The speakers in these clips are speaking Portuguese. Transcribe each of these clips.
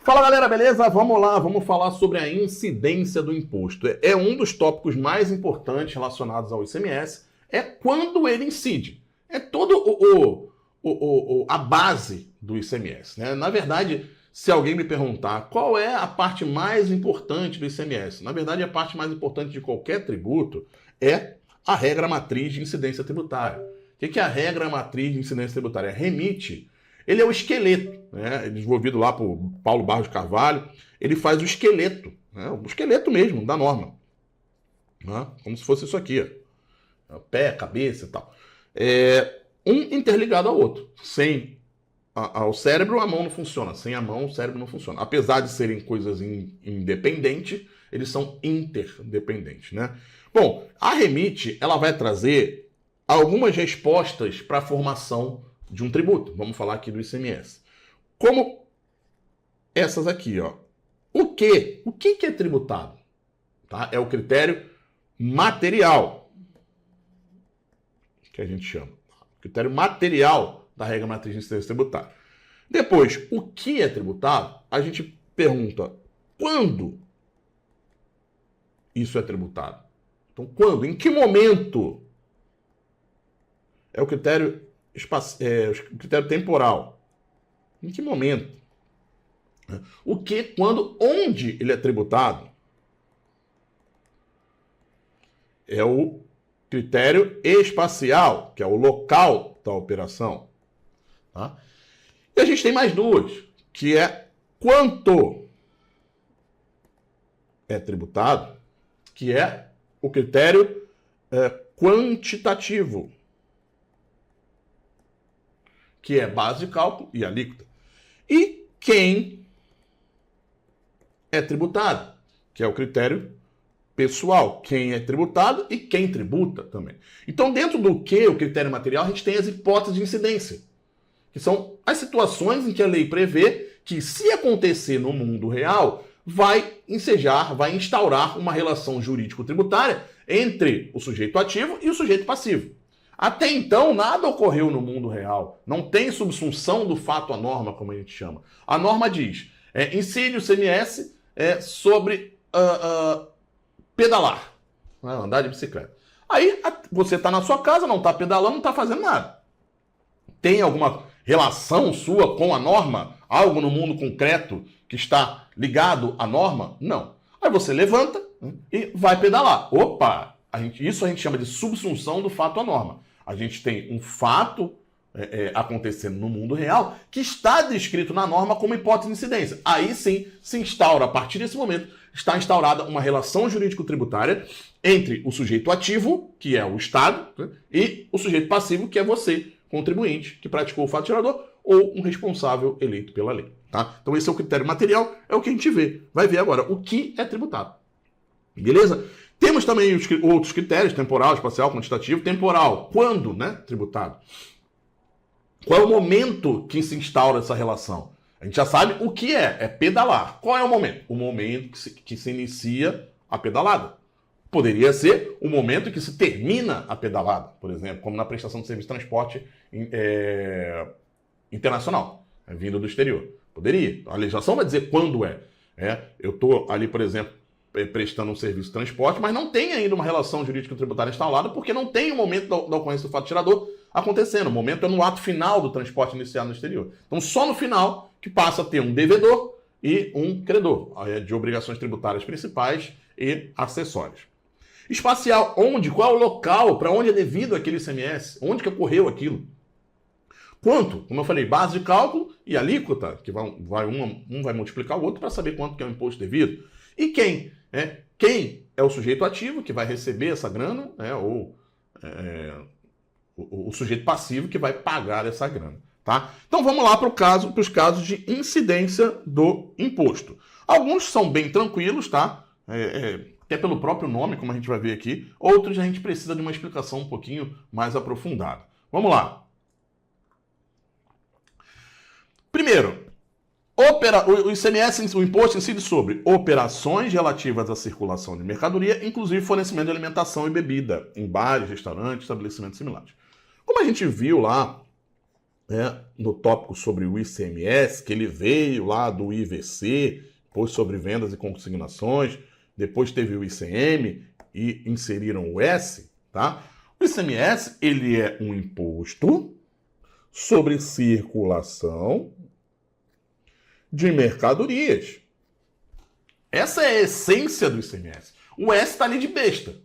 Fala galera, beleza? Vamos lá, vamos falar sobre a incidência do imposto. É um dos tópicos mais importantes relacionados ao ICMS, é quando ele incide. É todo a base do ICMS, né? Na verdade, se alguém me perguntar qual é a parte mais importante do ICMS, na verdade a parte mais importante de qualquer tributo é a regra matriz de incidência tributária. O que é a regra matriz de incidência tributária? REMIT. Ele é o esqueleto, né? Desenvolvido lá por Paulo Barros de Carvalho. Ele faz o esqueleto, né? O esqueleto mesmo da norma, né? Como se fosse isso aqui, ó. Pé, cabeça e tal. Um interligado ao outro. Sem o cérebro, a mão não funciona. Sem a mão, o cérebro não funciona. Apesar de serem coisas independentes, eles são interdependentes, né? Bom, a REMIT, ela vai trazer algumas respostas para a formação de um tributo. Vamos falar aqui do ICMS. Como essas aqui, ó. O que é tributado? Tá? É o critério material, que a gente chama. Critério material da regra matriz de incidência tributária. Depois, o que é tributado? A gente pergunta quando isso é tributado. Então, quando? Em que momento? É o critério o critério temporal. Em que momento? O que, quando, onde ele é tributado? É o critério espacial, que é o local da operação. Tá? E a gente tem mais duas, que é quanto é tributado, que é o critério quantitativo, que é base de cálculo e alíquota. E quem é tributado, que é o critério pessoal, quem é tributado e quem tributa também. Então, dentro do que o critério material, a gente tem as hipóteses de incidência, que são as situações em que a lei prevê que, se acontecer no mundo real, vai ensejar, vai instaurar uma relação jurídico-tributária entre o sujeito ativo e o sujeito passivo. Até então, nada ocorreu no mundo real. Não tem subsunção do fato à norma, como a gente chama. A norma diz, incide o ICMS sobre pedalar, né, andar de bicicleta. Aí você está na sua casa, não está pedalando, não está fazendo nada. Tem alguma relação sua com a norma? Algo no mundo concreto que está ligado à norma? Não. Aí você levanta e vai pedalar. Opa! Isso a gente chama de subsunção do fato à norma. A gente tem um fato acontecendo no mundo real que está descrito na norma como hipótese de incidência. Aí sim se instaura, a partir desse momento, está instaurada uma relação jurídico-tributária entre o sujeito ativo, que é o Estado, né, e o sujeito passivo, que é você, contribuinte, que praticou o fato gerador, ou um responsável eleito pela lei. Tá? Então esse é o critério material, é o que a gente vê. Vai ver agora o que é tributado. Beleza? Temos também os outros critérios, temporal, espacial, quantitativo. Temporal, quando, né, tributado? Qual é o momento que se instaura essa relação? A gente já sabe o que é pedalar. Qual é o momento? O momento que se inicia a pedalada. Poderia ser o momento que se termina a pedalada, por exemplo, como na prestação de serviço de transporte internacional, vindo do exterior. Poderia. A legislação vai dizer quando é. Eu estou ali, por exemplo, prestando um serviço de transporte, mas não tem ainda uma relação jurídico-tributária instalada, porque não tem o momento da ocorrência do fato gerador acontecendo. O momento é no ato final do transporte iniciado no exterior. Então, só no final que passa a ter um devedor e um credor, de obrigações tributárias principais e acessórias. Espacial, onde? Qual é o local? Para onde é devido aquele ICMS? Onde que ocorreu aquilo? Quanto? Como eu falei, base de cálculo e alíquota, que um vai multiplicar o outro para saber quanto que é o imposto devido. E quem? Quem é o sujeito ativo que vai receber essa grana, ou o sujeito passivo que vai pagar essa grana. Tá? Então vamos lá para os casos de incidência do imposto. Alguns são bem tranquilos, tá? Até pelo próprio nome, como a gente vai ver aqui. Outros a gente precisa de uma explicação um pouquinho mais aprofundada. Vamos lá. Primeiro, o ICMS, o imposto incide sobre operações relativas à circulação de mercadoria, inclusive fornecimento de alimentação e bebida, em bares, restaurantes, estabelecimentos similares. Como a gente viu lá né, no tópico sobre o ICMS, que ele veio lá do IVC, depois sobre vendas e consignações, depois teve o ICM e inseriram o S, tá? O ICMS, ele é um imposto sobre circulação de mercadorias. Essa é a essência do ICMS. O S está ali de besta.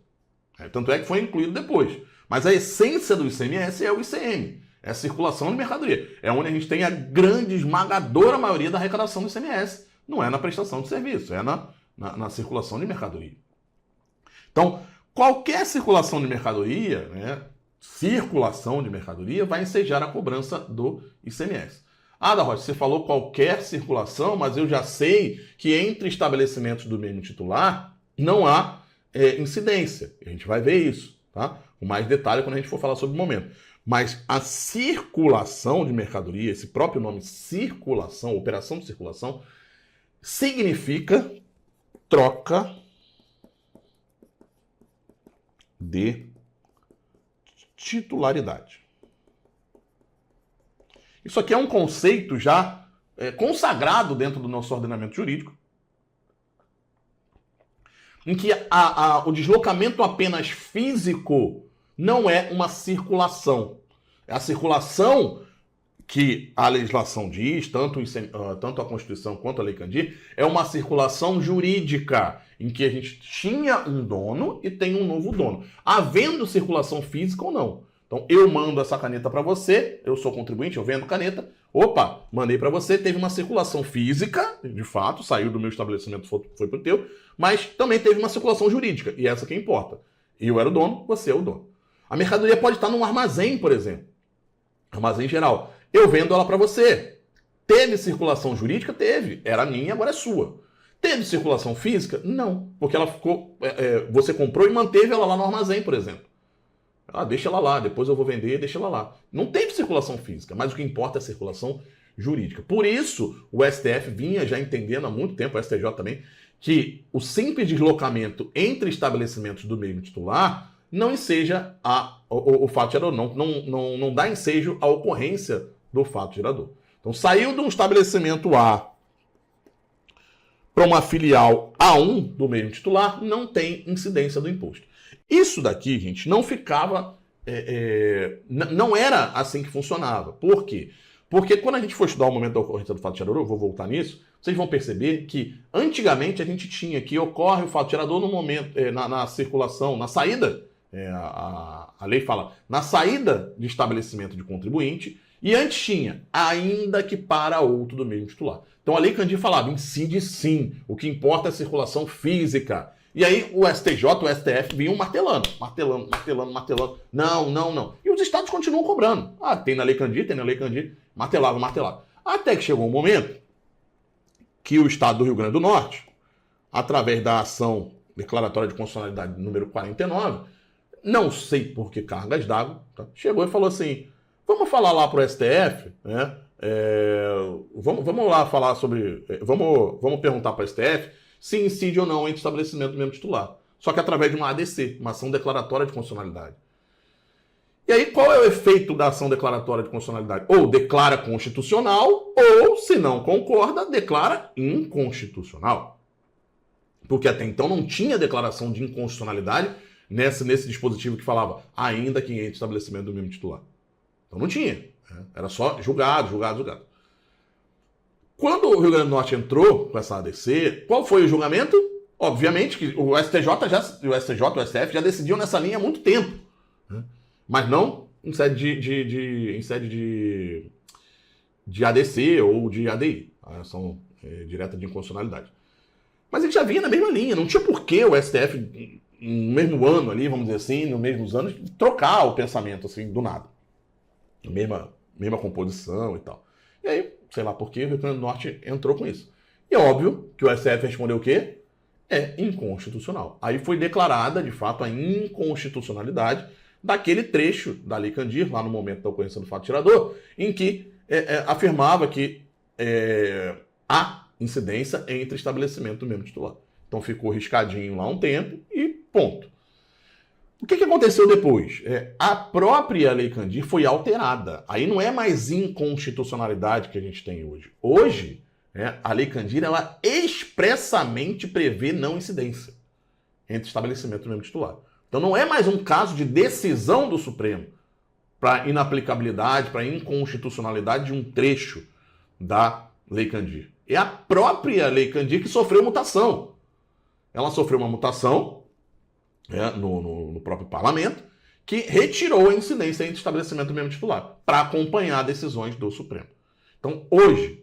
Tanto é que foi incluído depois. Mas a essência do ICMS é o ICM. É a circulação de mercadoria. É onde a gente tem a grande, esmagadora maioria da arrecadação do ICMS. Não é na prestação de serviço, é na circulação de mercadoria. Então, qualquer circulação de mercadoria, né, circulação de mercadoria, vai ensejar a cobrança do ICMS. Ah, da Rocha, você falou qualquer circulação, mas eu já sei que entre estabelecimentos do mesmo titular não há incidência. A gente vai ver isso, tá? Com mais detalhe quando a gente for falar sobre o momento. Mas a circulação de mercadoria, esse próprio nome circulação, operação de circulação, significa troca de titularidade. Isso aqui é um conceito já consagrado dentro do nosso ordenamento jurídico, em que o deslocamento apenas físico não é uma circulação. É a circulação que a legislação diz, tanto a Constituição quanto a Lei Candir, é uma circulação jurídica, em que a gente tinha um dono e tem um novo dono, havendo circulação física ou não. Então, eu mando essa caneta para você, eu sou contribuinte, eu vendo caneta, opa, mandei para você, teve uma circulação física, de fato, saiu do meu estabelecimento, foi para o teu, mas também teve uma circulação jurídica, e essa que importa. Eu era o dono, você é o dono. A mercadoria pode estar num armazém, por exemplo, armazém geral. Eu vendo ela para você. Teve circulação jurídica? Teve. Era minha, agora é sua. Teve circulação física? Não, porque ela ficou, você comprou e manteve ela lá no armazém, por exemplo. Ah, deixa ela lá, depois eu vou vender, deixa ela lá. Não teve circulação física, mas o que importa é a circulação jurídica. Por isso, o STF vinha já entendendo há muito tempo, o STJ também, que o simples deslocamento entre estabelecimentos do mesmo titular não enseja o fato gerador, não dá ensejo à ocorrência do fato gerador. Então, saiu de um estabelecimento A para uma filial A1 do mesmo titular, não tem incidência do imposto. Isso daqui, gente, não ficava... não era assim que funcionava. Por quê? Porque quando a gente for estudar o momento da ocorrência do fato gerador, eu vou voltar nisso, vocês vão perceber que antigamente a gente tinha que ocorre o fato gerador no momento, na circulação, na saída, a lei fala, na saída de estabelecimento de contribuinte, e antes tinha, ainda que para outro do mesmo titular. Então a Lei Candir falava, incide sim, o que importa é a circulação física. E aí o STJ, o STF vinham martelando. Não. E os estados continuam cobrando. Ah, tem na Lei Candir, martelava. Até que chegou um momento que o estado do Rio Grande do Norte, através da ação declaratória de constitucionalidade número 49, não sei por que cargas d'água, tá? Chegou e falou assim, vamos falar lá pro STF, né? Vamos lá falar sobre... Vamos perguntar para o STF se incide ou não entre estabelecimento do mesmo titular. Só que através de uma ADC, uma ação declaratória de constitucionalidade. E aí, qual é o efeito da ação declaratória de constitucionalidade? Ou declara constitucional, ou, se não concorda, declara inconstitucional. Porque até então não tinha declaração de inconstitucionalidade nesse dispositivo que falava ainda que entre estabelecimento do mesmo titular. Então não tinha. Né? Era só julgado. Quando o Rio Grande do Norte entrou com essa ADC, qual foi o julgamento? Obviamente que o STJ, o STF já decidiam nessa linha há muito tempo. Né? Mas não em sede de ADC ou de ADI, a ação direta de inconstitucionalidade. Mas ele já vinha na mesma linha, não tinha por que o STF, no mesmo ano ali, vamos dizer assim, nos mesmos anos, trocar o pensamento assim, do nada. Mesma composição e tal. E aí, sei lá por que o Rio Grande do Norte entrou com isso. E é óbvio que o STF respondeu o quê? É inconstitucional. Aí foi declarada, de fato, a inconstitucionalidade daquele trecho da Lei Candir, lá no momento da ocorrência do fato gerador, em que afirmava que há incidência entre estabelecimento do mesmo titular. Então ficou riscadinho lá um tempo e ponto. O que aconteceu depois? A própria Lei Candir foi alterada. Aí não é mais inconstitucionalidade que a gente tem hoje. Hoje, a Lei Candir ela expressamente prevê não incidência entre estabelecimento do mesmo titular. Então não é mais um caso de decisão do Supremo para inaplicabilidade, para inconstitucionalidade de um trecho da Lei Candir. É a própria Lei Candir que sofreu mutação. Ela sofreu uma mutação no próprio parlamento, que retirou a incidência entre estabelecimento do mesmo titular, para acompanhar decisões do Supremo. Então, hoje,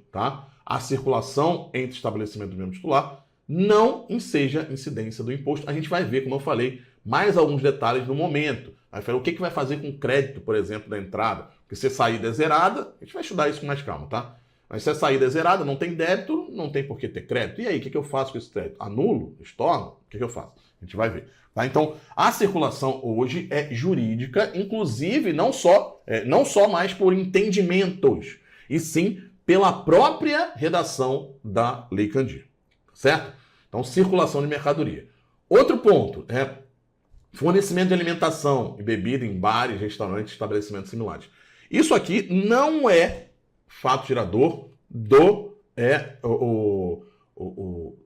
a circulação entre estabelecimento do mesmo titular não enseja incidência do imposto. A gente vai ver, como eu falei, mais alguns detalhes no momento. Aí fala, o que vai fazer com o crédito, por exemplo, da entrada? Porque se a saída é zerada, a gente vai estudar isso com mais calma, tá? Mas se a saída é zerada, não tem débito, não tem por que ter crédito. E aí, o que eu faço com esse crédito? Anulo? Estorno? O que eu faço? A gente vai ver. Tá? Então, a circulação hoje é jurídica, inclusive não só mais por entendimentos, e sim pela própria redação da Lei Candir. Certo? Então, circulação de mercadoria. Outro ponto fornecimento de alimentação e bebida em bares, restaurantes, estabelecimentos similares. Isso aqui não é fato gerador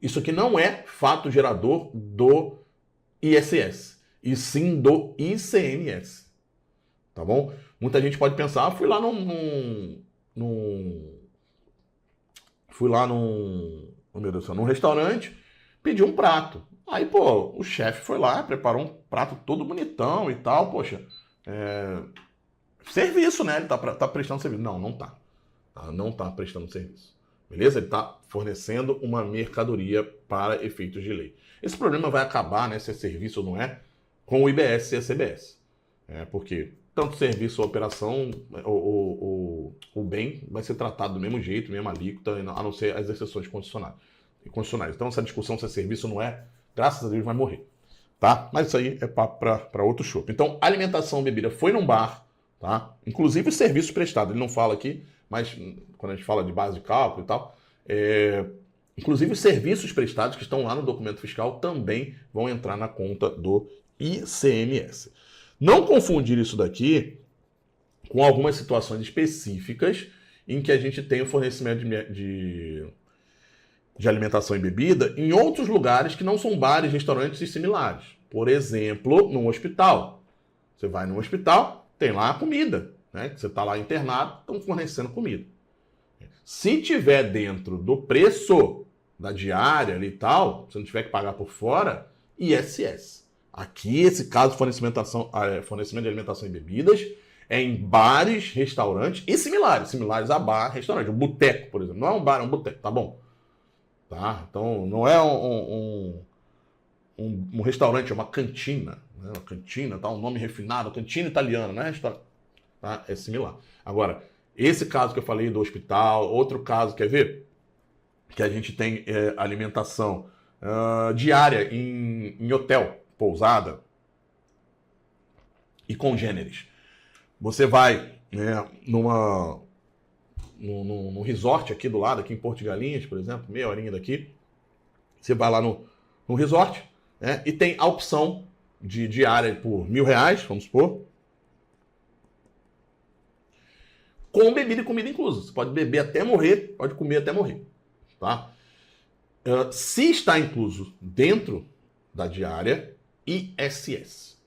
isso aqui não é fato gerador do ISS, e sim do ICMS. Tá bom? Muita gente pode pensar, fui lá num restaurante, pedi um prato. Aí, pô, o chefe foi lá, preparou um prato todo bonitão e tal, poxa, serviço, né? Ele tá prestando serviço. Não tá. Não tá prestando serviço. Beleza? Ele tá fornecendo uma mercadoria para efeitos de lei. Esse problema vai acabar, né, se é serviço ou não é, com o IBS e a CBS. Porque tanto serviço ou operação, o bem vai ser tratado do mesmo jeito, mesma alíquota, a não ser as exceções constitucionais. Então, essa discussão se é serviço ou não é, graças a Deus vai morrer. Tá? Mas isso aí é papo para outro show. Então, alimentação e bebida foi num bar, tá? Inclusive os serviços prestados. Ele não fala aqui, mas quando a gente fala de base de cálculo e tal, inclusive os serviços prestados que estão lá no documento fiscal também vão entrar na conta do ICMS. Não confundir isso daqui com algumas situações específicas em que a gente tem o fornecimento de alimentação e bebida em outros lugares que não são bares, restaurantes e similares. Por exemplo, num hospital. Você vai num hospital, tem lá a comida, né? Você está lá internado, estão fornecendo comida. Se tiver dentro do preço da diária ali e tal, se não tiver que pagar por fora, ISS. Aqui, esse caso de fornecimento de alimentação e bebidas é em bares, restaurantes e similares a bar, restaurante. Um boteco, por exemplo. Não é um bar, é um boteco, tá bom? Tá? Então, não é um restaurante, é uma cantina. Né? Uma cantina, tá? Um nome refinado, cantina italiana, não é restaurante. Tá? É similar. Agora, esse caso que eu falei do hospital, outro caso, quer ver? Que a gente tem alimentação diária em hotel, pousada e congêneres. Você vai num resort aqui do lado, aqui em Porto de Galinhas, por exemplo, meia horinha daqui. Você vai lá no resort e tem a opção de diária por R$1.000, vamos supor, com bebida e comida inclusa. Você pode beber até morrer, pode comer até morrer. Tá? Se está incluso dentro da diária, ISS.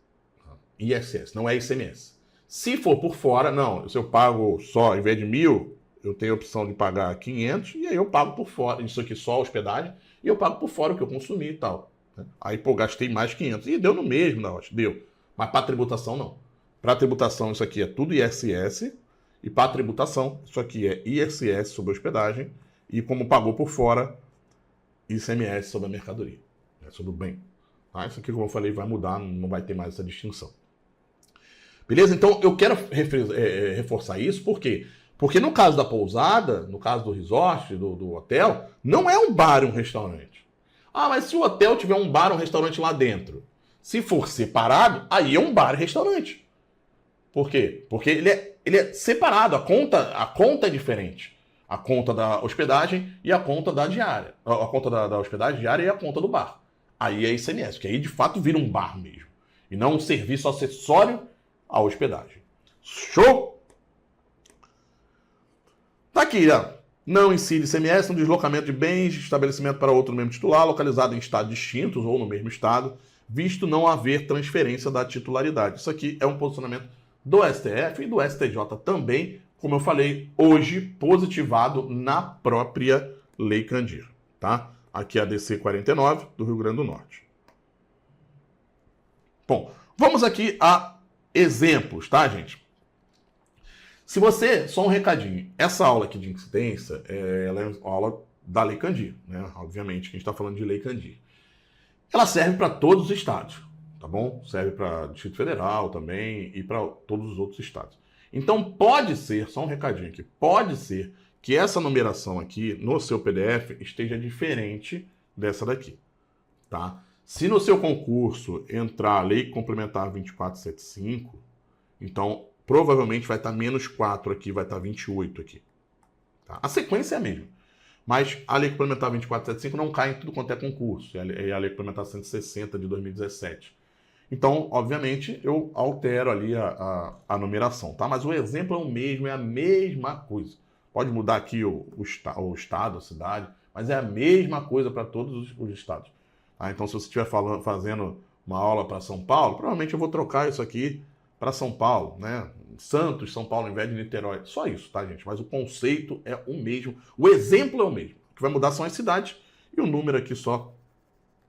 ISS, não é ICMS. Se for por fora, não. Se eu pago só, em vez de 1.000, eu tenho a opção de pagar 500, e aí eu pago por fora. Isso aqui só a hospedagem, e eu pago por fora o que eu consumi e tal. Aí, pô, gastei mais 500. E deu no mesmo, não, deu. Mas para tributação, não. Para tributação, isso aqui é tudo ISS. E para tributação, isso aqui é ISS sobre a hospedagem. E como pagou por fora, ICMS sobre a mercadoria. Sobre o bem. Tá? Isso aqui, como eu falei, vai mudar, não vai ter mais essa distinção. Beleza? Então, eu quero reforçar isso, por quê? Porque no caso da pousada, no caso do resort, do hotel, não é um bar e um restaurante. Ah, mas se o hotel tiver um bar e um restaurante lá dentro, se for separado, aí é um bar e restaurante. Por quê? Porque ele é separado, a conta é diferente. A conta da hospedagem e a conta da diária. A conta da hospedagem diária e a conta do bar. Aí é ICMS, que aí de fato vira um bar mesmo. e não um serviço acessório à hospedagem. Show? Tá aqui, ó. Não incide ICMS no deslocamento de bens de estabelecimento para outro mesmo titular, localizado em estados distintos ou no mesmo estado, visto não haver transferência da titularidade. Isso aqui é um posicionamento do STF e do STJ também, como eu falei, hoje positivado na própria Lei Candir, tá? Aqui é a DC 49 do Rio Grande do Norte. Bom, vamos aqui a exemplos, tá, gente? Se você, só um recadinho, essa aula aqui de incidência, ela é uma aula da Lei Candir, né? Obviamente, que a gente está falando de Lei Candir. Ela serve para todos os estados, tá bom? Serve para Distrito Federal também e para todos os outros estados. Então pode ser, só um recadinho aqui, pode ser que essa numeração aqui no seu PDF esteja diferente dessa daqui, tá? Se no seu concurso entrar a Lei Complementar 2475, então provavelmente vai estar menos 4 aqui, vai estar 28 aqui. Tá? A sequência é a mesma. Mas a Lei Complementar 2475 não cai em tudo quanto é concurso. É a Lei Complementar 160 de 2017. Então, obviamente, eu altero ali a numeração. Tá? Mas o exemplo é o mesmo, é a mesma coisa. Pode mudar aqui o estado, a cidade, mas é a mesma coisa para todos os estados. Tá? Então, se você estiver fazendo uma aula para São Paulo, provavelmente eu vou trocar isso aqui para São Paulo, né? Santos, São Paulo, ao invés de Niterói. Só isso, tá, gente? Mas o conceito é o mesmo. O exemplo é o mesmo. O que vai mudar são as cidades e o número aqui só,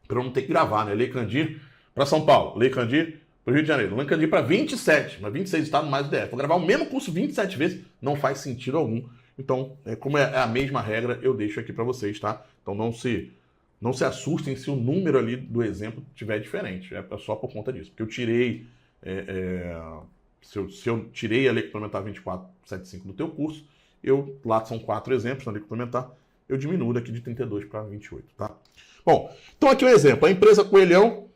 para eu não ter que gravar, né? Lei Candir para São Paulo, Lei Candir para o Rio de Janeiro, Lei Candir para 27, mas 26 estados mais o DF. Vou gravar o mesmo curso 27 vezes, não faz sentido algum. Então, como é a mesma regra, eu deixo aqui para vocês, tá? Então não se assustem se o número ali do exemplo estiver diferente. É só por conta disso. Porque eu tirei... Se eu tirei a Lei Complementar 2475 do teu curso, lá são 4 exemplos na Lei Complementar, eu diminuo daqui de 32 para 28, tá? Bom, então aqui um exemplo. A empresa Coelhão,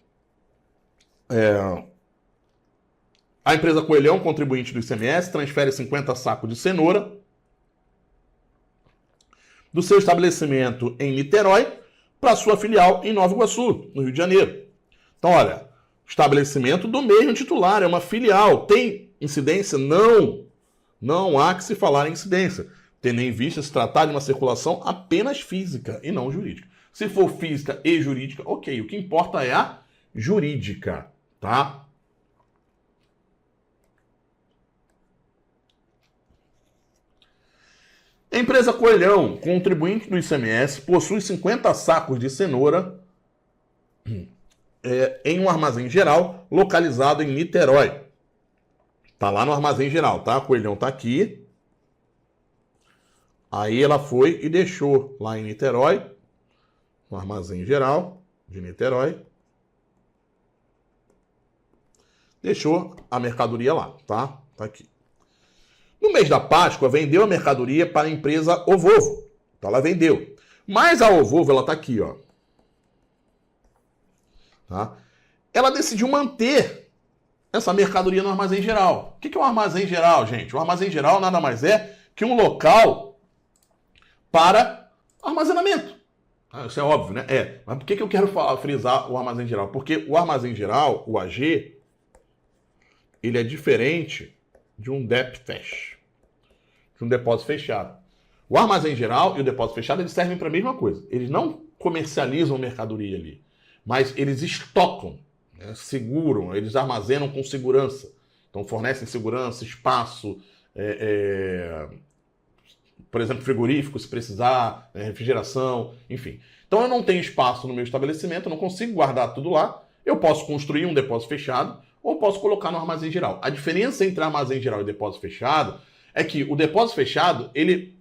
contribuinte do ICMS, transfere 50 sacos de cenoura do seu estabelecimento em Niterói para sua filial em Nova Iguaçu, no Rio de Janeiro. Então, olha, estabelecimento do mesmo titular, é uma filial. Tem incidência? Não. Não há que se falar em incidência, tendo em vista se tratar de uma circulação apenas física e não jurídica. Se for física e jurídica, ok. O que importa é a jurídica, tá? Empresa Coelhão, contribuinte do ICMS, possui 50 sacos de cenoura em um armazém geral localizado em Niterói. Tá lá no armazém geral, tá? Coelhão tá aqui. Aí ela foi e deixou lá em Niterói, no armazém geral de Niterói. Deixou a mercadoria lá, tá? Tá aqui. No mês da Páscoa, vendeu a mercadoria para a empresa Ovovo. Então ela vendeu. Mas a Ovovo, ela tá aqui, ó. Tá? Ela decidiu manter essa mercadoria no armazém geral. O que é um armazém geral, gente? O armazém geral nada mais é que um local para armazenamento. Isso é óbvio, né? Mas por que eu quero frisar o armazém geral? Porque o armazém geral, o AG, ele é diferente de um DEP-FECH, de um depósito fechado. O armazém geral e o depósito fechado, eles servem para a mesma coisa. Eles não comercializam mercadoria ali, mas eles estocam, né, seguram, eles armazenam com segurança. Então fornecem segurança, espaço, por exemplo, frigorífico, se precisar, refrigeração, enfim. Então eu não tenho espaço no meu estabelecimento, eu não consigo guardar tudo lá. Eu posso construir um depósito fechado ou posso colocar no armazém geral. A diferença entre armazém geral e depósito fechado é que o depósito fechado, ele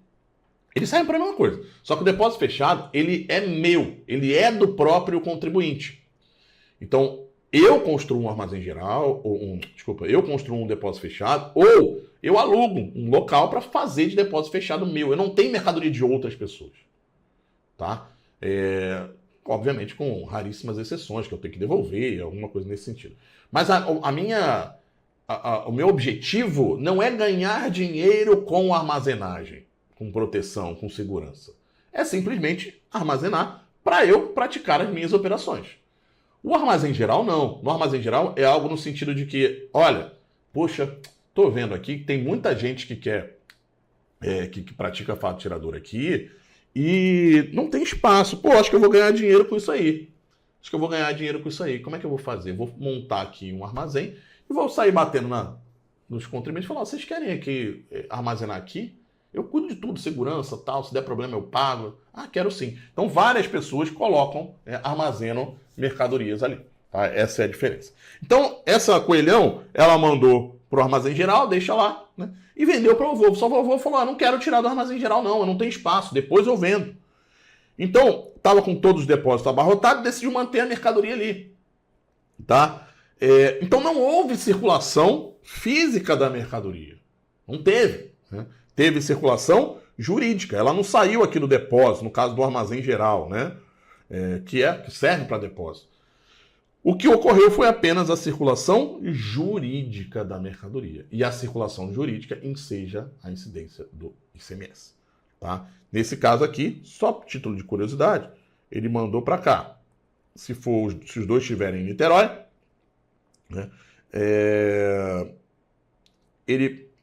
serve para a mesma coisa. Só que o depósito fechado, ele é meu, ele é do próprio contribuinte. Então, eu construo um armazém geral, eu construo um depósito fechado, ou eu alugo um local para fazer de depósito fechado meu. Eu não tenho mercadoria de outras pessoas. Tá? Obviamente com raríssimas exceções, que eu tenho que devolver, alguma coisa nesse sentido. Mas o meu objetivo não é ganhar dinheiro com armazenagem, com proteção, com segurança. É simplesmente armazenar para eu praticar as minhas operações. O armazém geral, não. No armazém geral é algo no sentido de que, olha, poxa, tô vendo aqui que tem muita gente que quer, que pratica fato tirador aqui e não tem espaço. Pô, acho que eu vou ganhar dinheiro com isso aí. Acho que eu vou ganhar dinheiro com isso aí. Como é que eu vou fazer? Vou montar aqui um armazém e vou sair batendo nos contribuintes e falar, vocês querem aqui armazenar aqui? Eu cuido de tudo, segurança, tal, se der problema eu pago. Ah, quero sim. Então várias pessoas colocam, armazenam mercadorias ali. Tá? Essa é a diferença. Então, essa coelhão, ela mandou para o armazém geral, deixa lá, né? E vendeu para o Volvo. Só o Volvo falou, não quero tirar do armazém geral não, eu não tenho espaço, depois eu vendo. Então, estava com todos os depósitos abarrotados, decidiu manter a mercadoria ali. Tá? Então não houve circulação física da mercadoria. Não teve. Né? Teve circulação jurídica. Ela não saiu aqui do depósito, no caso do armazém geral, né? Que serve para depósito. O que ocorreu foi apenas a circulação jurídica da mercadoria. E a circulação jurídica enseja a incidência do ICMS. Tá? Nesse caso aqui, só por título de curiosidade, ele mandou para cá. Se os dois estiverem em Niterói, né,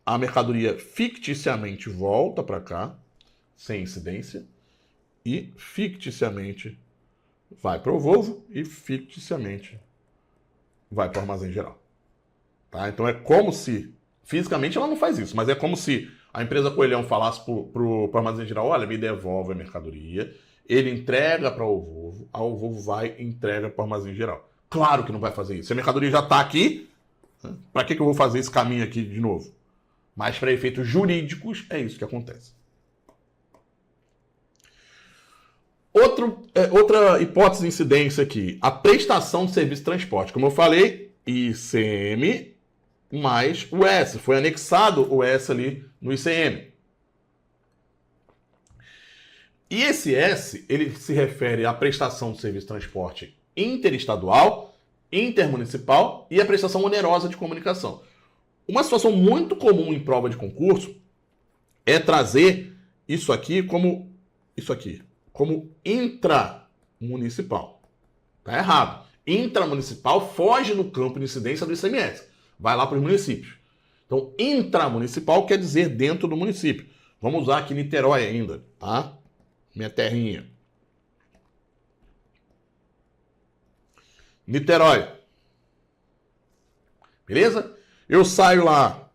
a mercadoria ficticiamente volta para cá, sem incidência, e ficticiamente vai para o Volvo e ficticiamente vai para o armazém geral. Tá? Então é como se, fisicamente ela não faz isso, mas é como se a empresa Coelhão falasse para o armazém geral, olha, me devolve a mercadoria, ele entrega para o Volvo, a o Volvo vai e entrega para o armazém geral. Claro que não vai fazer isso. Se a mercadoria já está aqui, para que eu vou fazer esse caminho aqui de novo? Mas para efeitos jurídicos, é isso que acontece. Outra hipótese de incidência aqui, a prestação de serviço de transporte. Como eu falei, ICM mais o S. Foi anexado o S ali no ICM. E esse S, ele se refere à prestação de serviço de transporte interestadual, intermunicipal e a prestação onerosa de comunicação. Uma situação muito comum em prova de concurso é trazer isso aqui como intramunicipal. Tá errado. Intramunicipal foge do campo de incidência do ICMS. Vai lá para os municípios. Então, intramunicipal quer dizer dentro do município. Vamos usar aqui Niterói ainda, tá? Minha terrinha. Niterói. Beleza? Eu saio lá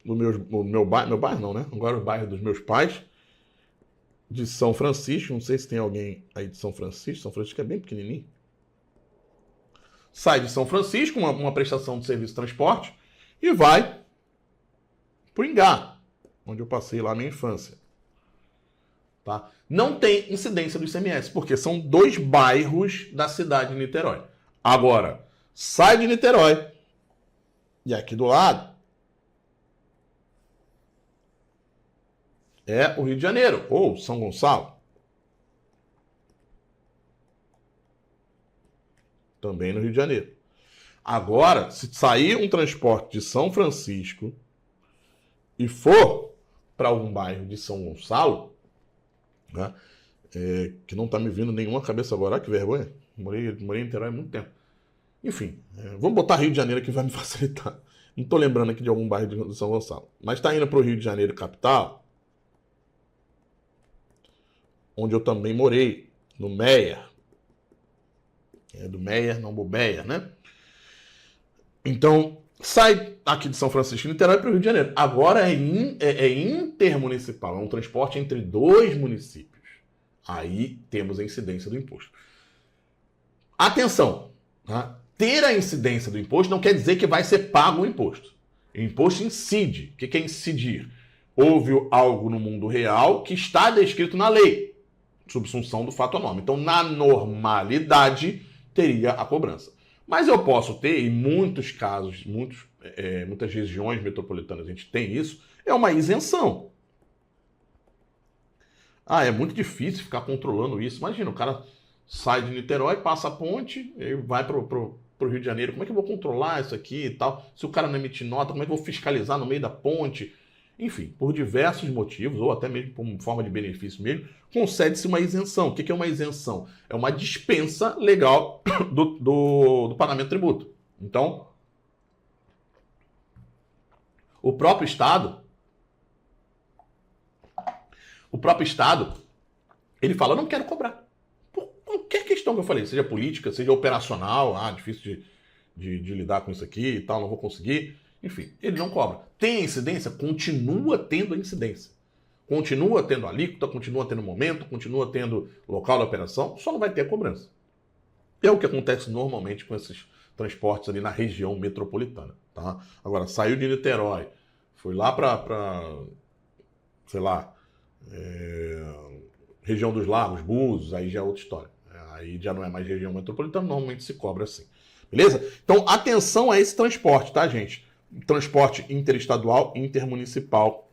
no meu bairro não, né? Agora o bairro dos meus pais, de São Francisco. Não sei se tem alguém aí de São Francisco. São Francisco é bem pequenininho. Sai de São Francisco, uma prestação de serviço de transporte, e vai para o Ingá, onde eu passei lá a minha infância. Tá? Não tem incidência do ICMS, porque são 2 bairros da cidade de Niterói. Agora, sai de Niterói, e aqui do lado é o Rio de Janeiro, ou São Gonçalo. Também no Rio de Janeiro. Agora, se sair um transporte de São Francisco e for para algum bairro de São Gonçalo, né, que não está me vindo nenhuma cabeça agora, que vergonha. Morei em Niterói há muito tempo. Enfim, vamos botar Rio de Janeiro que vai me facilitar. Não estou lembrando aqui de algum bairro de São Gonçalo. Mas está indo para o Rio de Janeiro, capital, onde eu também morei, no Meier. Do Meier, não Bobeia, né? Então, sai aqui de São Francisco e Niterói para o Rio de Janeiro. Agora é intermunicipal, é um transporte entre 2 municípios. Aí temos a incidência do imposto. Atenção! Tá? Ter a incidência do imposto não quer dizer que vai ser pago o imposto. O imposto incide. O que é incidir? Houve algo no mundo real que está descrito na lei, subsunção do fato anônimo. Então, na normalidade, teria a cobrança. Mas eu posso ter, em muitos casos, muitas regiões metropolitanas a gente tem isso, é uma isenção. É muito difícil ficar controlando isso. Imagina, o cara sai de Niterói, passa a ponte, e vai para o Rio de Janeiro. Como é que eu vou controlar isso aqui e tal? Se o cara não emitir nota, como é que eu vou fiscalizar no meio da ponte? enfim, por diversos motivos, ou até mesmo por forma de benefício mesmo, concede-se uma isenção. O que é uma isenção? É uma dispensa legal do pagamento de tributo. Então, o próprio Estado, ele fala, eu não quero cobrar. Por qualquer questão que eu falei, seja política, seja operacional, difícil de lidar com isso aqui e tal, não vou conseguir. Enfim, ele não cobra. Tem incidência? Continua tendo a incidência. Continua tendo alíquota, continua tendo momento, continua tendo local da operação, só não vai ter a cobrança. É o que acontece normalmente com esses transportes ali na região metropolitana. Tá? Agora, saiu de Niterói, foi lá para, sei lá, região dos Lagos, Búzios, aí já é outra história. Aí já não é mais região metropolitana, normalmente se cobra assim. Beleza? Então, atenção a esse transporte, tá, gente? Transporte interestadual e intermunicipal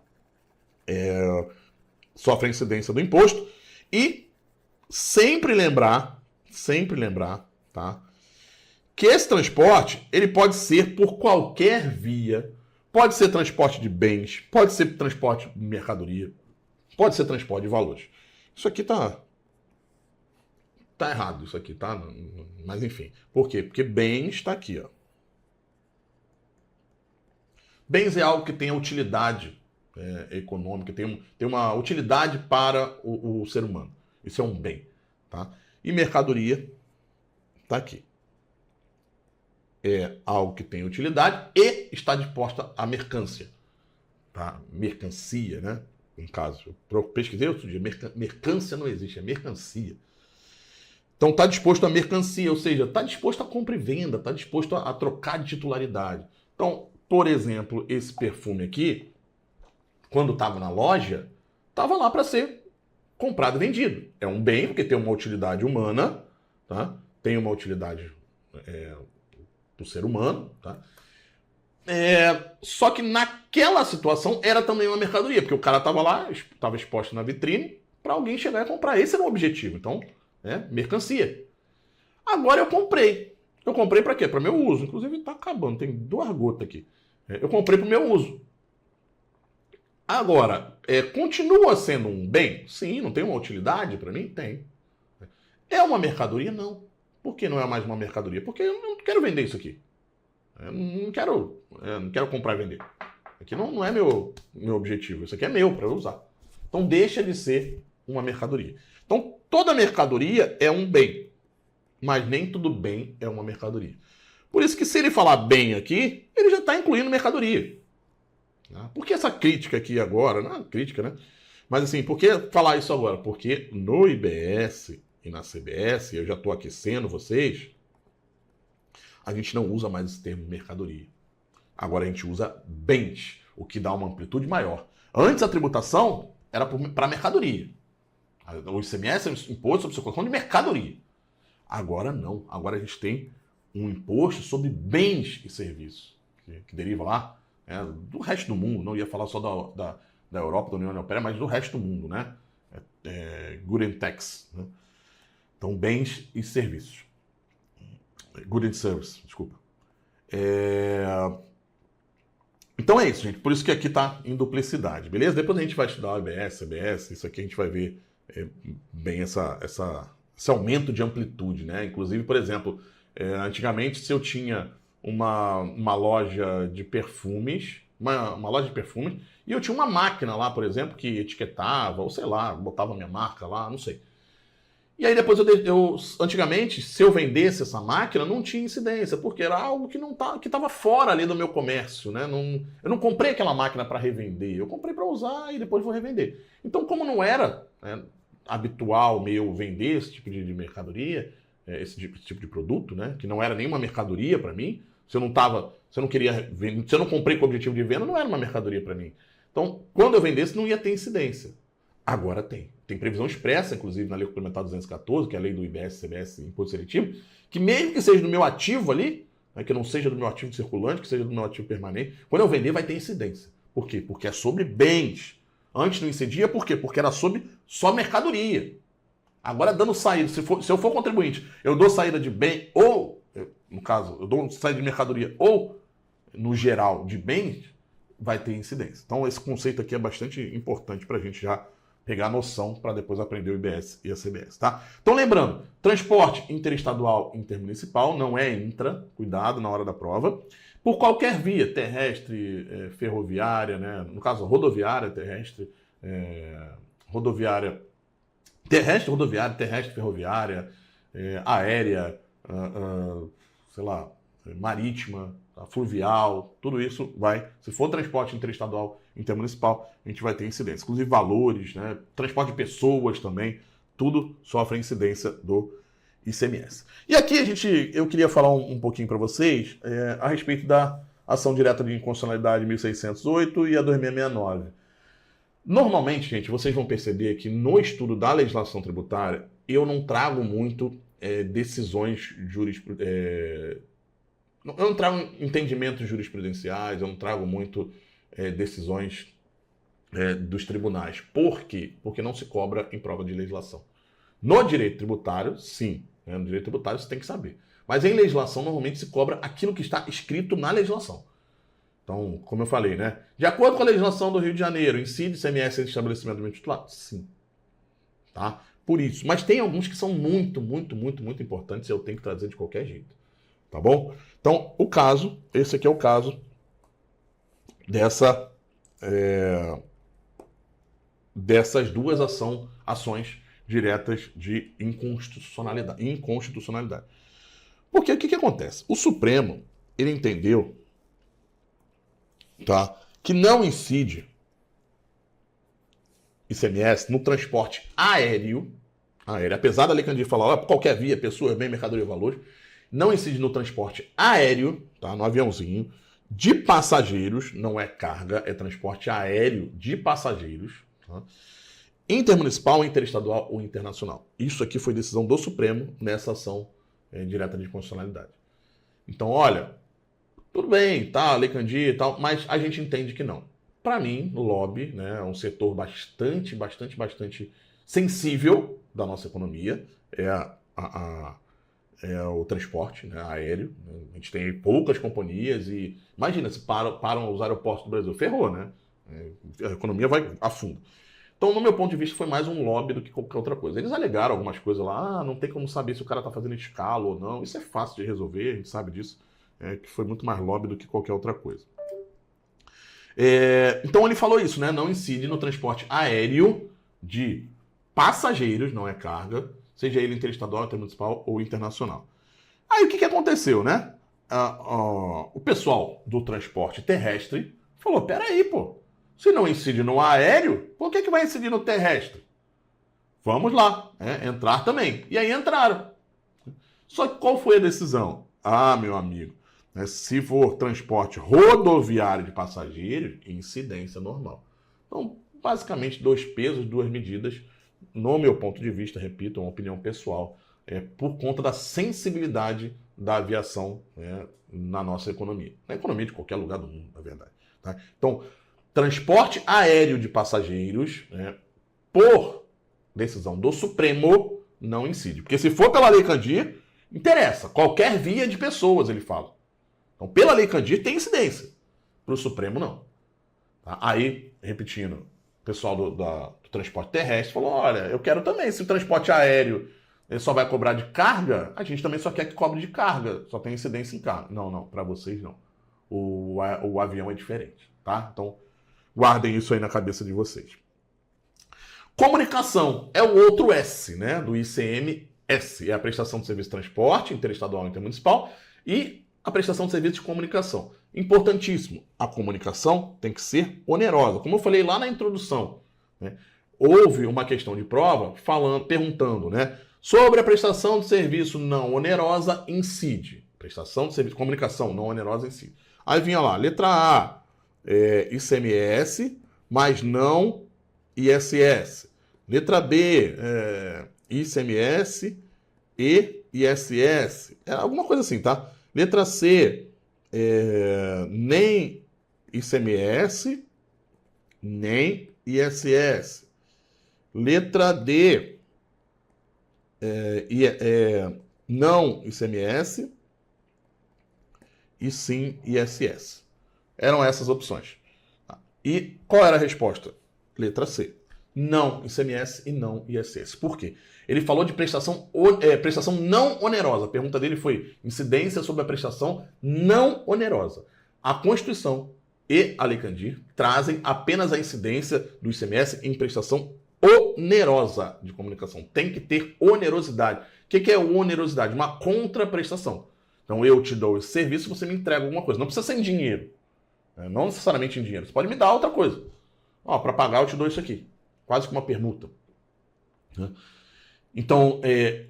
sofre a incidência do imposto. E sempre lembrar, tá? Que esse transporte, ele pode ser por qualquer via. Pode ser transporte de bens, pode ser transporte de mercadoria, pode ser transporte de valores. Isso aqui tá errado, isso aqui, tá? Mas enfim. Por quê? Porque bens está aqui, ó. Bens é algo que tem utilidade econômica, tem uma utilidade para o ser humano. Isso é um bem, tá? E mercadoria está aqui. É algo que tem utilidade e está disposta à mercância. Tá? Mercancia, né? No caso, eu pesquisei outro dia, mercância não existe, é mercancia. Então está disposto à mercancia, ou seja, está disposto a compra e venda, está disposto a trocar de titularidade. Então, por exemplo, esse perfume aqui, quando estava na loja, estava lá para ser comprado e vendido. É um bem, porque tem uma utilidade humana, tá? Tem uma utilidade do ser humano, tá? Só que naquela situação era também uma mercadoria, porque o cara estava lá, estava exposto na vitrine, para alguém chegar e comprar. Esse era o objetivo. Então, mercancia. Agora eu comprei. Eu comprei para quê? Para meu uso. Inclusive está acabando, tem 2 gotas aqui. Eu comprei para o meu uso. Agora, continua sendo um bem? Sim, não tem uma utilidade para mim? Tem. É uma mercadoria? Não. Por que não é mais uma mercadoria? Porque eu não quero vender isso aqui. Eu não quero comprar e vender. Aqui não é meu objetivo. Isso aqui é meu para eu usar. Então deixa de ser uma mercadoria. Então toda mercadoria é um bem. Mas nem tudo bem é uma mercadoria. Por isso que se ele falar bem aqui, ele já está incluindo mercadoria. Por que essa crítica aqui agora? Não é crítica, né? Mas assim, por que falar isso agora? Porque no IBS e na CBS, eu já estou aquecendo vocês, a gente não usa mais esse termo mercadoria. Agora a gente usa bens, o que dá uma amplitude maior. Antes a tributação era para mercadoria. O ICMS é um imposto sobre circulação de mercadoria. Agora não. Agora a gente tem um imposto sobre bens e serviços, que deriva lá do resto do mundo. Não ia falar só da Europa, da União Europeia, mas do resto do mundo, né? Good and Tax. Né? Então, bens e serviços. Good and Service, desculpa. Então é isso, gente. Por isso que aqui está em duplicidade, beleza? Depois a gente vai estudar o IBS, CBS, isso aqui a gente vai ver bem esse aumento de amplitude, né? Inclusive, por exemplo, antigamente se eu tinha uma loja de perfumes, uma loja de perfumes, e eu tinha uma máquina lá, por exemplo, que etiquetava, ou sei lá, botava minha marca lá, não sei. E aí depois antigamente, se eu vendesse essa máquina, não tinha incidência, porque era algo que estava fora ali do meu comércio, né? Eu não comprei aquela máquina para revender, eu comprei para usar e depois vou revender. Então, como não era habitual meu vender esse tipo de mercadoria, esse tipo de produto, né? Que não era nenhuma mercadoria para mim, se eu não queria vender, se eu não comprei com o objetivo de venda, não era uma mercadoria para mim. Então, quando eu vendesse, não ia ter incidência. Agora tem. Tem previsão expressa, inclusive, na Lei Complementar 214, que é a lei do IBS, CBS, Imposto Seletivo, que mesmo que seja do meu ativo ali, que não seja do meu ativo circulante, que seja do meu ativo permanente, quando eu vender vai ter incidência. Por quê? Porque é sobre bens. Antes não incidia, por quê? Porque era sobre só mercadoria. Agora, dando saída, se eu for contribuinte, eu dou saída de bem, ou, no caso, eu dou saída de mercadoria, ou, no geral, de bens, vai ter incidência. Então, esse conceito aqui é bastante importante para a gente já pegar a noção para depois aprender o IBS e a CBS, tá? Então, lembrando, transporte interestadual intermunicipal, não é intra, cuidado na hora da prova, por qualquer via, terrestre, ferroviária, né? No caso, rodoviária, terrestre, terrestre, ferroviária, aérea, sei lá, marítima, fluvial, tudo isso vai, se for transporte interestadual, intermunicipal, a gente vai ter incidência. Inclusive valores, né? Transporte de pessoas também, tudo sofre incidência do ICMS. E aqui eu queria falar um pouquinho para vocês a respeito da ação direta de inconstitucionalidade 1608 e a 2669. Normalmente, gente, vocês vão perceber que no estudo da legislação tributária, eu não trago muito decisões eu não trago entendimentos jurisprudenciais, eu não trago muito decisões dos tribunais. Por quê? Porque não se cobra em prova de legislação. No direito tributário, sim. Né? No direito tributário você tem que saber. Mas em legislação, normalmente se cobra aquilo que está escrito na legislação. Então, como eu falei, né? De acordo com a legislação do Rio de Janeiro, incide ICMS em estabelecimento do meio titular? Sim. Tá? Por isso. Mas tem alguns que são muito, muito, muito, muito importantes e eu tenho que trazer de qualquer jeito. Tá bom? Então, esse aqui é o caso dessas duas ações diretas de inconstitucionalidade. Porque o que acontece? O Supremo, ele entendeu, tá, que não incide ICMS no transporte aéreo, apesar da Lei Candir falar, qualquer via, pessoas, bem, mercadoria, valores, não incide no transporte aéreo, tá, no aviãozinho, de passageiros, não é carga, é transporte aéreo de passageiros, tá? Intermunicipal, interestadual ou internacional. Isso aqui foi decisão do Supremo nessa ação direta de constitucionalidade. Então, olha, tudo bem, tá, Lei Candir e tal, mas a gente entende que não. Para mim, o lobby, né, é um setor bastante sensível da nossa economia, é o transporte, né, aéreo. Né? A gente tem poucas companhias e imagina se param os aeroportos do Brasil, ferrou, né? A economia vai a fundo. Então, no meu ponto de vista, foi mais um lobby do que qualquer outra coisa. Eles alegaram algumas coisas lá, não tem como saber se o cara está fazendo escala ou não. Isso é fácil de resolver, a gente sabe disso, que foi muito mais lobby do que qualquer outra coisa. Então, ele falou isso, né? Não incide no transporte aéreo de passageiros, não é carga, seja ele interestadual, intermunicipal ou internacional. Aí, o que aconteceu, né? O pessoal do transporte terrestre falou, peraí, pô, se não incide no aéreo, por que vai incidir no terrestre? Vamos lá, entrar também. E aí entraram. Só que qual foi a decisão? Ah, meu amigo, se for transporte rodoviário de passageiros, incidência normal. Então, basicamente, 2 pesos, 2 medidas, no meu ponto de vista, repito, é uma opinião pessoal, por conta da sensibilidade da aviação na nossa economia. Na economia de qualquer lugar do mundo, na verdade. Tá? Então, transporte aéreo de passageiros, por decisão do Supremo, não incide. Porque se for pela Lei Candir, interessa. Qualquer via de pessoas, ele fala. Então, pela Lei Candir, tem incidência. Para o Supremo, não. Tá? Aí, repetindo, o pessoal do transporte terrestre falou, olha, eu quero também. Se o transporte aéreo ele só vai cobrar de carga, a gente também só quer que cobre de carga. Só tem incidência em carga. Não, para vocês não. O avião é diferente. Tá? Então, guardem isso aí na cabeça de vocês. Comunicação é o outro S, né, do ICMS. É a prestação de serviço de transporte interestadual e intermunicipal e a prestação de serviço de comunicação. Importantíssimo, a comunicação tem que ser onerosa. Como eu falei lá na introdução, né, houve uma questão de prova perguntando, né, sobre a prestação de serviço não onerosa incide. Prestação de serviço de comunicação não onerosa incide. Aí vinha lá, letra A, ICMS, mas não ISS. Letra B, ICMS e ISS. Alguma coisa assim, tá? Letra C, nem ICMS, nem ISS. Letra D, não ICMS e sim ISS. Eram essas opções. E qual era a resposta? Letra C. Não ICMS e não ISS. Por quê? Ele falou de prestação não onerosa. A pergunta dele foi incidência sobre a prestação não onerosa. A Constituição e a Lei Candir trazem apenas a incidência do ICMS em prestação onerosa de comunicação. Tem que ter onerosidade. O que é onerosidade? Uma contraprestação. Então eu te dou esse serviço, você me entrega alguma coisa. Não precisa ser em dinheiro. Não necessariamente em dinheiro. Você pode me dar outra coisa. Para pagar eu te dou isso aqui. Quase que uma permuta. Então,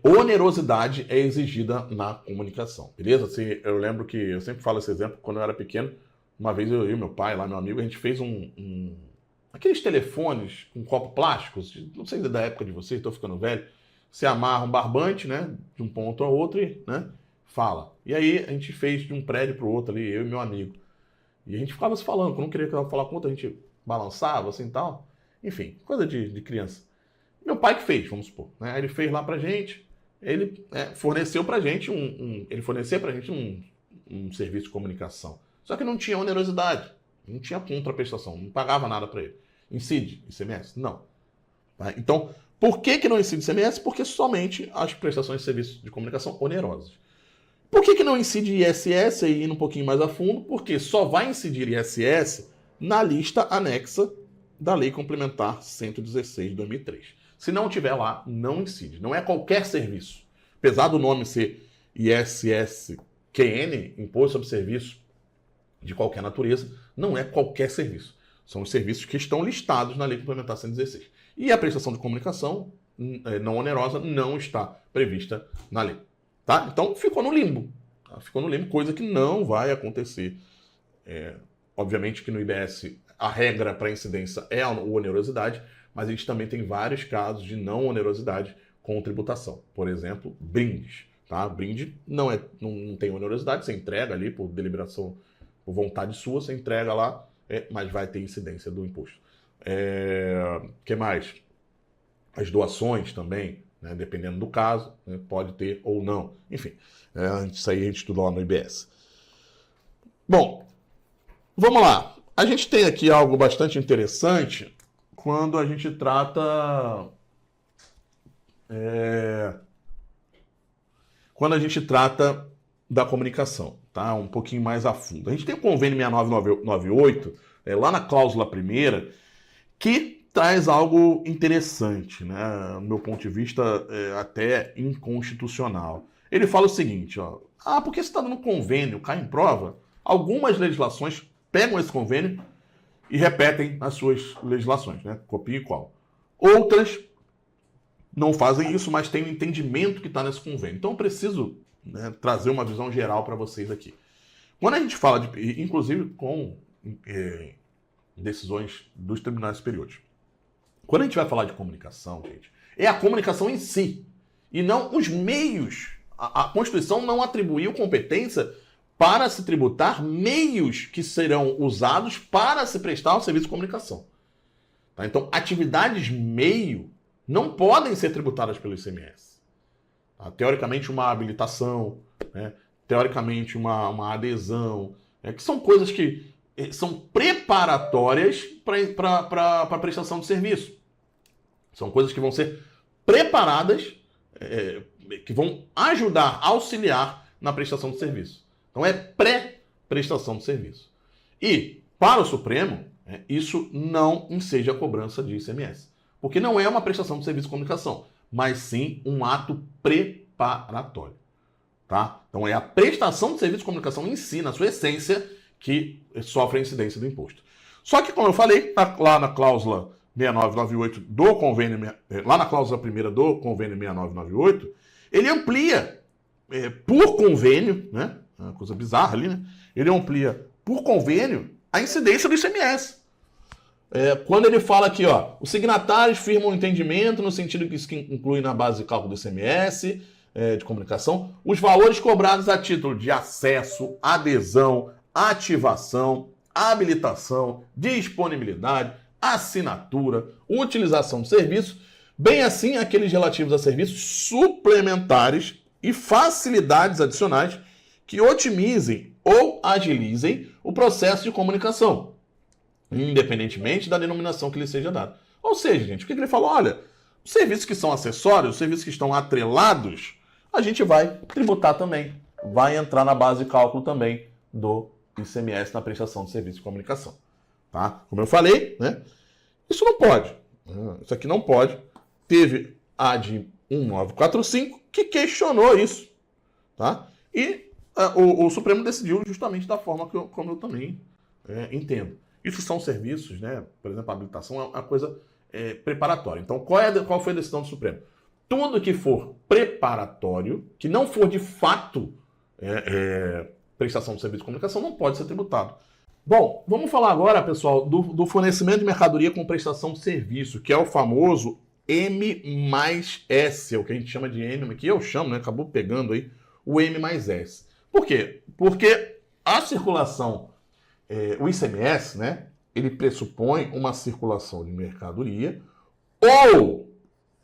onerosidade é exigida na comunicação. Beleza? Eu lembro que eu sempre falo esse exemplo. Quando eu era pequeno, uma vez eu e meu pai, lá meu amigo, a gente fez aqueles telefones com copo plásticos. Não sei da época de vocês, estou ficando velho. Você amarra um barbante, né? De um ponto a outro e, né? Fala. E aí a gente fez de um prédio para o outro ali, eu e meu amigo. E a gente ficava se falando, quando não queria falar com outro, a gente balançava assim e tal. Enfim, coisa de criança. Meu pai que fez, vamos supor. Né? Ele fez lá pra gente, ele forneceu pra gente ele fornecia pra gente um serviço de comunicação. Só que não tinha onerosidade, não tinha contraprestação, não pagava nada pra ele. Incide ICMS? Não. Tá? Então, por que não incide ICMS? Porque somente as prestações de serviço de comunicação onerosas. Por que não incide ISS, aí indo um pouquinho mais a fundo? Porque só vai incidir ISS na lista anexa da Lei Complementar 116 de 2003. Se não tiver lá, não incide. Não é qualquer serviço. Apesar do nome ser ISSQN, Imposto sobre Serviço de qualquer natureza, não é qualquer serviço. São os serviços que estão listados na Lei Complementar 116. E a prestação de comunicação não onerosa não está prevista na lei. Tá? Então ficou no limbo. Tá? Ficou no limbo, coisa que não vai acontecer. Obviamente que no IBS a regra para incidência é a onerosidade, mas a gente também tem vários casos de não onerosidade com tributação. Por exemplo, brindes. Tá? Brinde não tem onerosidade, você entrega ali por deliberação, por vontade sua, você entrega lá, mas vai ter incidência do imposto. Que mais? As doações também, né, dependendo do caso, né, pode ter ou não. Enfim, isso aí a gente estudou lá no IBS. Bom, vamos lá. A gente tem aqui algo bastante interessante quando a gente trata da comunicação, tá? Um pouquinho mais a fundo. A gente tem o convênio 6998, lá na cláusula primeira, que traz algo interessante, né? Do meu ponto de vista, até inconstitucional. Ele fala o seguinte, porque você está dando convênio, cai em prova, algumas legislações pegam esse convênio e repetem as suas legislações, né? Copia e cola. Outras não fazem isso, mas têm o entendimento que está nesse convênio. Então eu preciso, né, trazer uma visão geral para vocês aqui. Quando a gente fala inclusive com decisões dos tribunais superiores, quando a gente vai falar de comunicação, gente, é a comunicação em si, e não os meios. A Constituição não atribuiu competência para se tributar meios que serão usados para se prestar o serviço de comunicação. Tá? Então, atividades meio não podem ser tributadas pelo ICMS. Tá? Teoricamente, uma habilitação, né? Teoricamente, uma adesão, que são coisas que são preparatórias para a prestação de serviço. São coisas que vão ser preparadas, que vão ajudar, auxiliar na prestação de serviço. Então é pré-prestação de serviço. E, para o Supremo, isso não incide a cobrança de ICMS. Porque não é uma prestação de serviço de comunicação, mas sim um ato preparatório. Tá? Então é a prestação de serviço de comunicação em si, na sua essência, que sofre a incidência do imposto. Só que, como eu falei, lá na cláusula 6998 do convênio, lá na cláusula primeira do convênio 6998, ele amplia por convênio, né? Uma coisa bizarra ali, né? Ele amplia por convênio a incidência do ICMS. Quando ele fala aqui, os signatários firmam um entendimento no sentido que isso inclui na base de cálculo do ICMS, de comunicação, os valores cobrados a título de acesso, adesão, ativação, habilitação, disponibilidade, assinatura, utilização do serviço, bem assim aqueles relativos a serviços suplementares e facilidades adicionais que otimizem ou agilizem o processo de comunicação, independentemente da denominação que lhe seja dada. Ou seja, gente, o que ele falou? Olha, os serviços que são acessórios, os serviços que estão atrelados, a gente vai tributar também. Vai entrar na base de cálculo também do ICMS na prestação de serviço de comunicação. Tá? Como eu falei, né? Isso não pode. Isso aqui não pode. Teve a de 1945 que questionou isso. Tá? E o Supremo decidiu justamente da forma como eu também entendo. Isso são serviços, né? Por exemplo, a habilitação é uma coisa preparatória. Então, qual foi a decisão do Supremo? Tudo que for preparatório, que não for de fato prestação de serviço de comunicação, não pode ser tributado. Bom, vamos falar agora, pessoal, do fornecimento de mercadoria com prestação de serviço, que é o famoso M mais S, é o que a gente chama de M, que eu chamo, né? Acabou pegando aí o M mais S. Por quê? Porque a circulação, o ICMS, né? Ele pressupõe uma circulação de mercadoria ou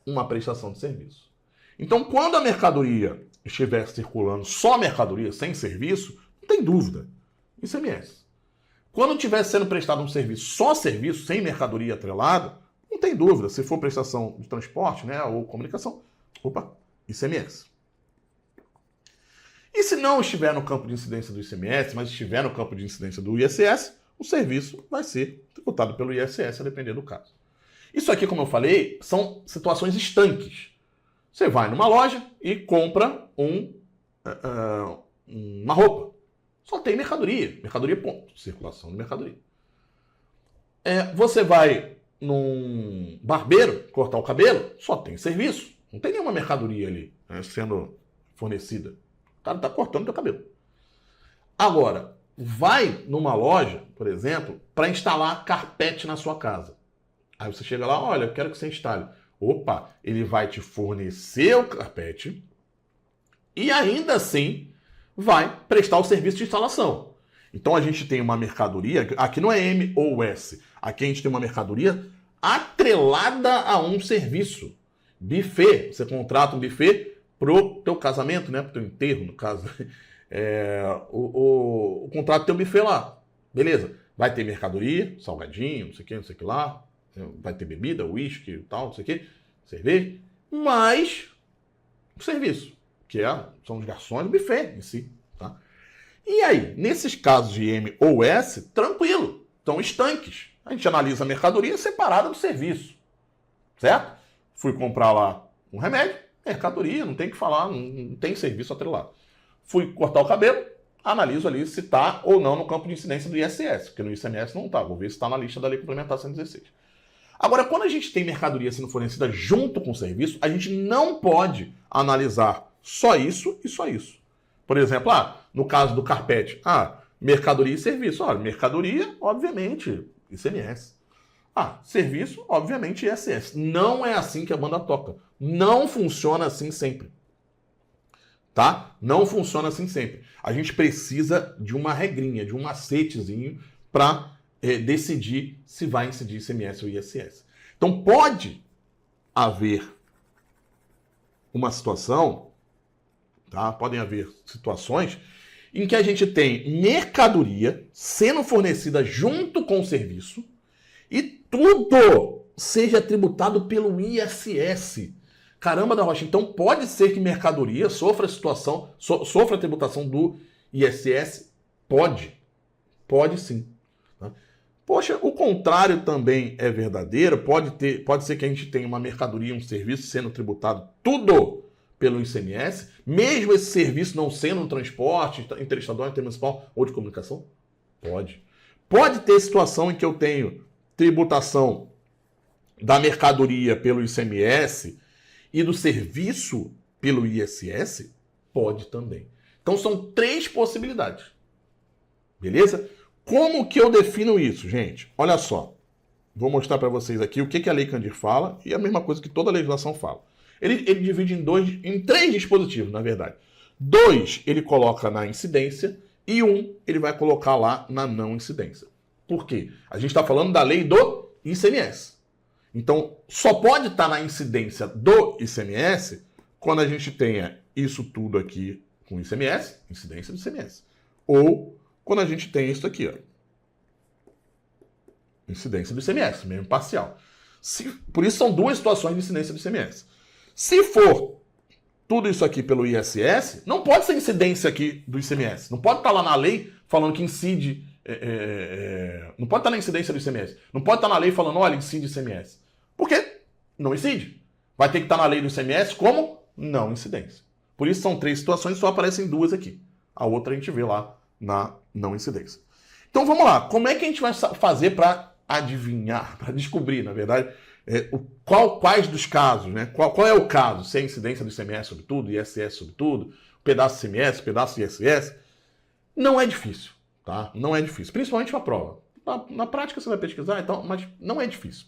uma prestação de serviço. Então, quando a mercadoria estiver circulando só mercadoria, sem serviço, não tem dúvida, ICMS. Quando estiver sendo prestado um serviço, só serviço, sem mercadoria atrelada, não tem dúvida, se for prestação de transporte, né, ou comunicação, ICMS. E se não estiver no campo de incidência do ICMS, mas estiver no campo de incidência do ISS, o serviço vai ser tributado pelo ISS, a depender do caso. Isso aqui, como eu falei, são situações estanques. Você vai numa loja e compra uma roupa. Só tem mercadoria. Mercadoria, ponto. Circulação de mercadoria. Você vai num barbeiro cortar o cabelo, só tem serviço. Não tem nenhuma mercadoria ali sendo fornecida. O cara está cortando o teu cabelo. Agora, vai numa loja, por exemplo, para instalar carpete na sua casa. Aí você chega lá, olha, eu quero que você instale. Opa, ele vai te fornecer o carpete e ainda assim vai prestar o serviço de instalação. Então a gente tem uma mercadoria, aqui não é M ou S, aqui a gente tem uma mercadoria atrelada a um serviço. Buffet, você contrata um buffet pro teu casamento, né, pro teu enterro, no caso. O contrato tem um buffet lá, beleza. Vai ter mercadoria, salgadinho, não sei o que lá. Vai ter bebida, uísque e tal, não sei o que, cerveja, mas o serviço, que são os garçons do buffet em si. Tá? E aí, nesses casos de M ou S, tranquilo, estão estanques. A gente analisa a mercadoria separada do serviço, certo? Fui comprar lá um remédio, mercadoria, não tem o que falar, não tem serviço atrelado. Fui cortar o cabelo, analiso ali se está ou não no campo de incidência do ISS, porque no ICMS não está, vou ver se está na lista da Lei Complementar 116. Agora, quando a gente tem mercadoria sendo fornecida junto com o serviço, a gente não pode analisar só isso e só isso. Por exemplo, no caso do carpete, mercadoria e serviço. Olha, mercadoria, obviamente, ICMS. Serviço, obviamente, ISS. Não é assim que a banda toca. Não funciona assim sempre. Tá? Não funciona assim sempre. A gente precisa de uma regrinha, de um macetezinho para decidir se vai incidir ICMS ou ISS. Então pode haver uma situação, tá? Podem haver situações em que a gente tem mercadoria sendo fornecida junto com o serviço e tudo seja tributado pelo ISS. Caramba da Rocha, então pode ser que mercadoria sofra a tributação do ISS? Pode sim. Poxa, o contrário também é verdadeiro. Pode ser que a gente tenha uma mercadoria, um serviço sendo tributado tudo pelo ICMS, mesmo esse serviço não sendo um transporte interestadual, intermunicipal ou de comunicação? Pode. Pode ter situação em que eu tenho tributação da mercadoria pelo ICMS e do serviço pelo ISS? Pode também. Então são 3 possibilidades. Beleza? Como que eu defino isso, gente? Olha só. Vou mostrar para vocês aqui o que a Lei Candir fala e a mesma coisa que toda a legislação fala. Ele divide em 3 dispositivos, na verdade. 2 ele coloca na incidência e 1 ele vai colocar lá na não incidência. Por quê? A gente está falando da lei do ICMS. Então, só pode estar na incidência do ICMS quando a gente tenha isso tudo aqui com ICMS, incidência do ICMS. Ou quando a gente tem isso aqui, ó. Incidência do ICMS, mesmo parcial. Por isso são duas situações de incidência do ICMS. Se for tudo isso aqui pelo ISS, não pode ser incidência aqui do ICMS. Não pode estar lá na lei falando que incide. Não pode estar na incidência do ICMS. Não pode estar na lei falando, olha, incide ICMS. Por quê? Não incide. Vai ter que estar na lei do ICMS como não incidência. Por isso são 3 situações, só aparecem 2 aqui. A outra a gente vê lá na não incidência. Então vamos lá. Como é que a gente vai fazer para adivinhar, para descobrir, na verdade, quais dos casos, né? Qual é o caso? Se é incidência do ICMS sobre tudo, ISS sobre tudo, pedaço do ICMS, pedaço do ISS. Não é difícil, tá? Não é difícil, principalmente para a prova. Na prática você vai pesquisar e tal, mas não é difícil.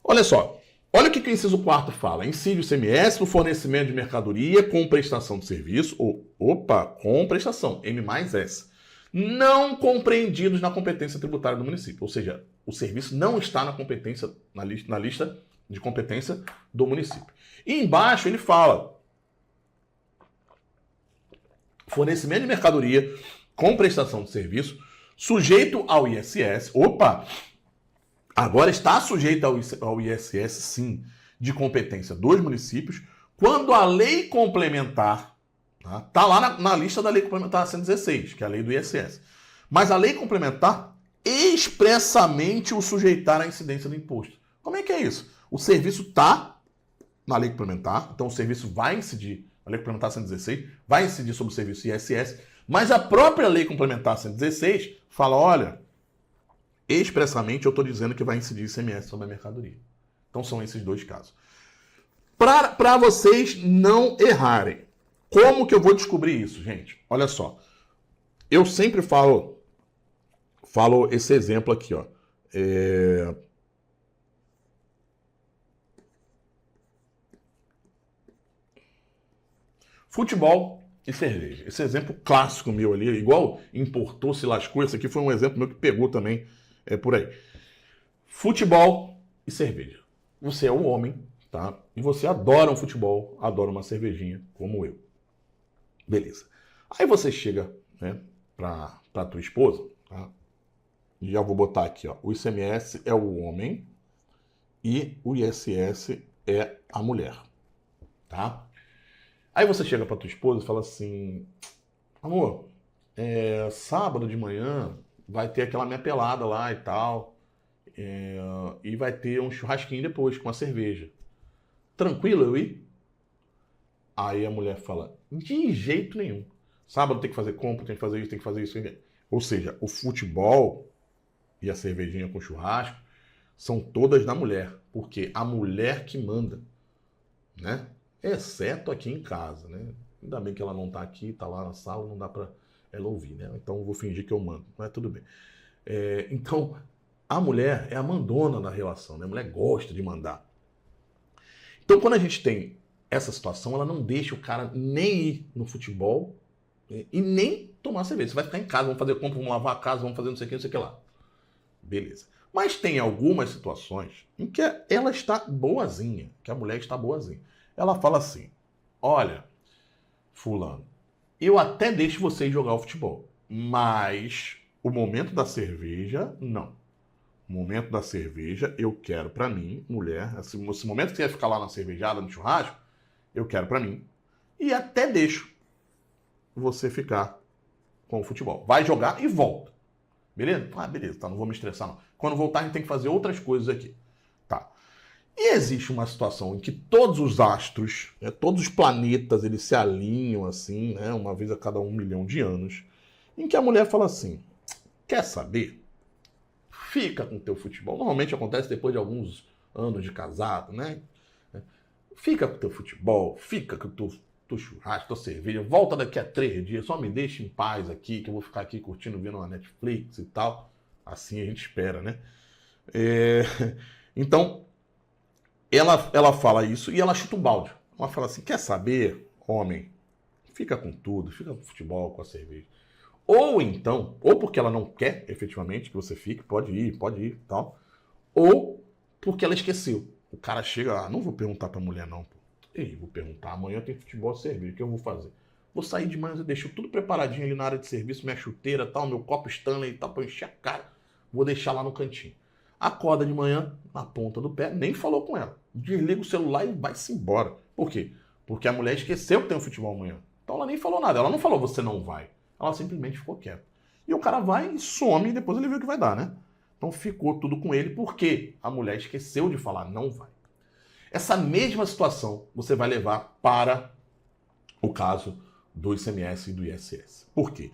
Olha só, olha o que o inciso 4 fala. Incide o ICMS no fornecimento de mercadoria com prestação de serviço, com prestação, M mais S, não compreendidos na competência tributária do município. Ou seja, o serviço não está na lista de competência do município. E embaixo ele fala: fornecimento de mercadoria com prestação de serviço sujeito ao ISS. Agora está sujeito ao ISS, sim, de competência dos municípios, quando a lei complementar está lá na lista da lei complementar 116, que é a lei do ISS. Mas a lei complementar expressamente o sujeitar à incidência do imposto. Como é que é isso? O serviço está na lei complementar, então o serviço vai incidir, a lei complementar 116 vai incidir sobre o serviço ISS, mas a própria lei complementar 116 fala, olha, expressamente eu estou dizendo que vai incidir ICMS sobre a mercadoria. Então são esses 2 casos. Para vocês não errarem, como que eu vou descobrir isso, gente? Olha só. Eu sempre falo esse exemplo aqui, ó. Futebol e cerveja. Esse exemplo clássico meu ali, igual importou, se lascou. Esse aqui foi um exemplo meu que pegou também por aí. Futebol e cerveja. Você é um homem, tá? E você adora um futebol, adora uma cervejinha, como eu. Beleza. Aí você chega, né, pra tua esposa, tá? Já vou botar aqui, ó. O ICMS é o homem e o ISS é a mulher, tá? Aí você chega pra tua esposa e fala assim, amor, sábado de manhã vai ter aquela minha pelada lá e tal, e vai ter um churrasquinho depois com a cerveja. Tranquilo eu ir? Aí a mulher fala, de jeito nenhum. Sábado tem que fazer compra, tem que fazer isso, tem que fazer isso. Ou seja, o futebol e a cervejinha com churrasco são todas da mulher, porque a mulher que manda, né? Exceto aqui em casa, né? Ainda bem que ela não tá aqui, tá lá na sala, não dá pra ela ouvir, né? Então eu vou fingir que eu mando, mas tudo bem. Então, a mulher é a mandona da relação, né? A mulher gosta de mandar. Então, quando a gente tem essa situação, ela não deixa o cara nem ir no futebol e nem tomar cerveja. Você vai ficar em casa, vamos fazer compra, vamos lavar a casa, vamos fazer não sei o que lá. Beleza. Mas tem algumas situações em que ela está boazinha, que a mulher está boazinha. Ela fala assim, olha, fulano, eu até deixo vocês jogar o futebol, mas o momento da cerveja, não. O momento da cerveja, eu quero pra mim, mulher, esse momento que você ia ficar lá na cervejada, no churrasco, eu quero pra mim. E até deixo você ficar com o futebol. Vai jogar e volta. Beleza? Beleza, tá, não vou me estressar não. Quando voltar a gente tem que fazer outras coisas aqui. Tá. E existe uma situação em que todos os astros, né, todos os planetas, eles se alinham assim, né, uma vez a cada 1 milhão de anos, em que a mulher fala assim, quer saber? Fica com o teu futebol. Normalmente acontece depois de alguns anos de casado, né? Fica com o teu futebol, fica com o teu churrasco, tua cerveja, volta daqui a 3 dias, só me deixa em paz aqui, que eu vou ficar aqui curtindo, vendo uma Netflix e tal. Assim a gente espera, né? Então, ela fala isso e ela chuta um balde. Ela fala assim, quer saber, homem? Fica com tudo, fica com o futebol, com a cerveja. Ou então, ou porque ela não quer efetivamente que você fique, pode ir e tal, ou porque ela esqueceu. O cara chega, não vou perguntar pra mulher não, pô. Ei, vou perguntar, amanhã tem futebol e cerveja, o que eu vou fazer? Vou sair de manhã, eu deixo tudo preparadinho ali na área de serviço, minha chuteira, tal, meu copo Stanley e tal, pra encher a cara. vou deixar lá no cantinho. Acorda de manhã, na ponta do pé, nem falou com ela. Desliga o celular e vai-se embora. Por quê? Porque a mulher esqueceu que tem um futebol amanhã. Então ela nem falou nada. Ela não falou, você não vai. Ela simplesmente ficou quieta. E o cara vai e some e depois ele vê o que vai dar, né? Então ficou tudo com ele porque a mulher esqueceu de falar, não vai. Essa mesma situação você vai levar para o caso do ICMS e do ISS. Por quê?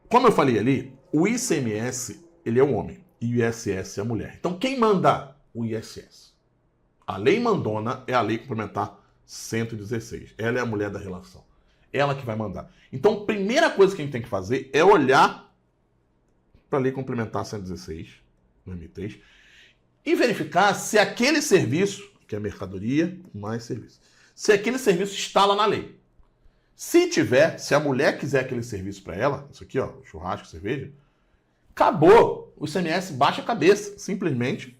Como eu falei ali, o ICMS ele é o homem e o ISS é a mulher. Então quem manda o ISS? A lei mandona é a lei complementar 116. Ela é a mulher da relação. Ela que vai mandar. Então a primeira coisa que a gente tem que fazer é olhar para a lei complementar 116, 2003, e verificar se aquele serviço, que é mercadoria mais serviço, se aquele serviço está lá na lei. Se tiver, se a mulher quiser aquele serviço para ela, isso aqui, ó, churrasco, cerveja, acabou. O ICMS baixa a cabeça, simplesmente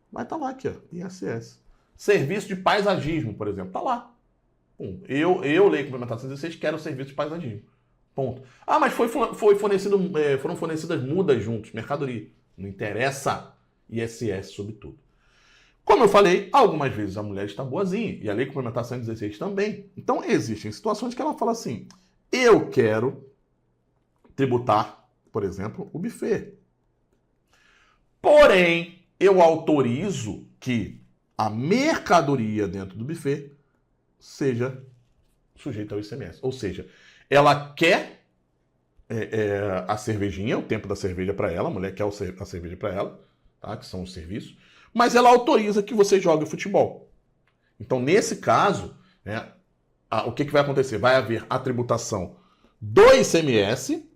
vai estar lá aqui, ó, ISS. Serviço de paisagismo, por exemplo, tá lá. Lei complementar 116, quero serviço de paisagismo. Ponto. Ah, mas foram fornecidas mudas juntos, mercadoria. Não interessa, ISS sobre tudo. Como eu falei, algumas vezes a mulher está boazinha, e a lei complementar 116 também. Então existem situações que ela fala assim, eu quero tributar, por exemplo, o buffet. Porém, eu autorizo que a mercadoria dentro do buffet seja sujeita ao ICMS. Ou seja, ela quer a cervejinha, o tempo da cerveja para ela, a mulher quer a cerveja para ela, tá? Que são os serviços, mas ela autoriza que você jogue futebol. Então, nesse caso, né, o que vai acontecer? Vai haver a tributação do ICMS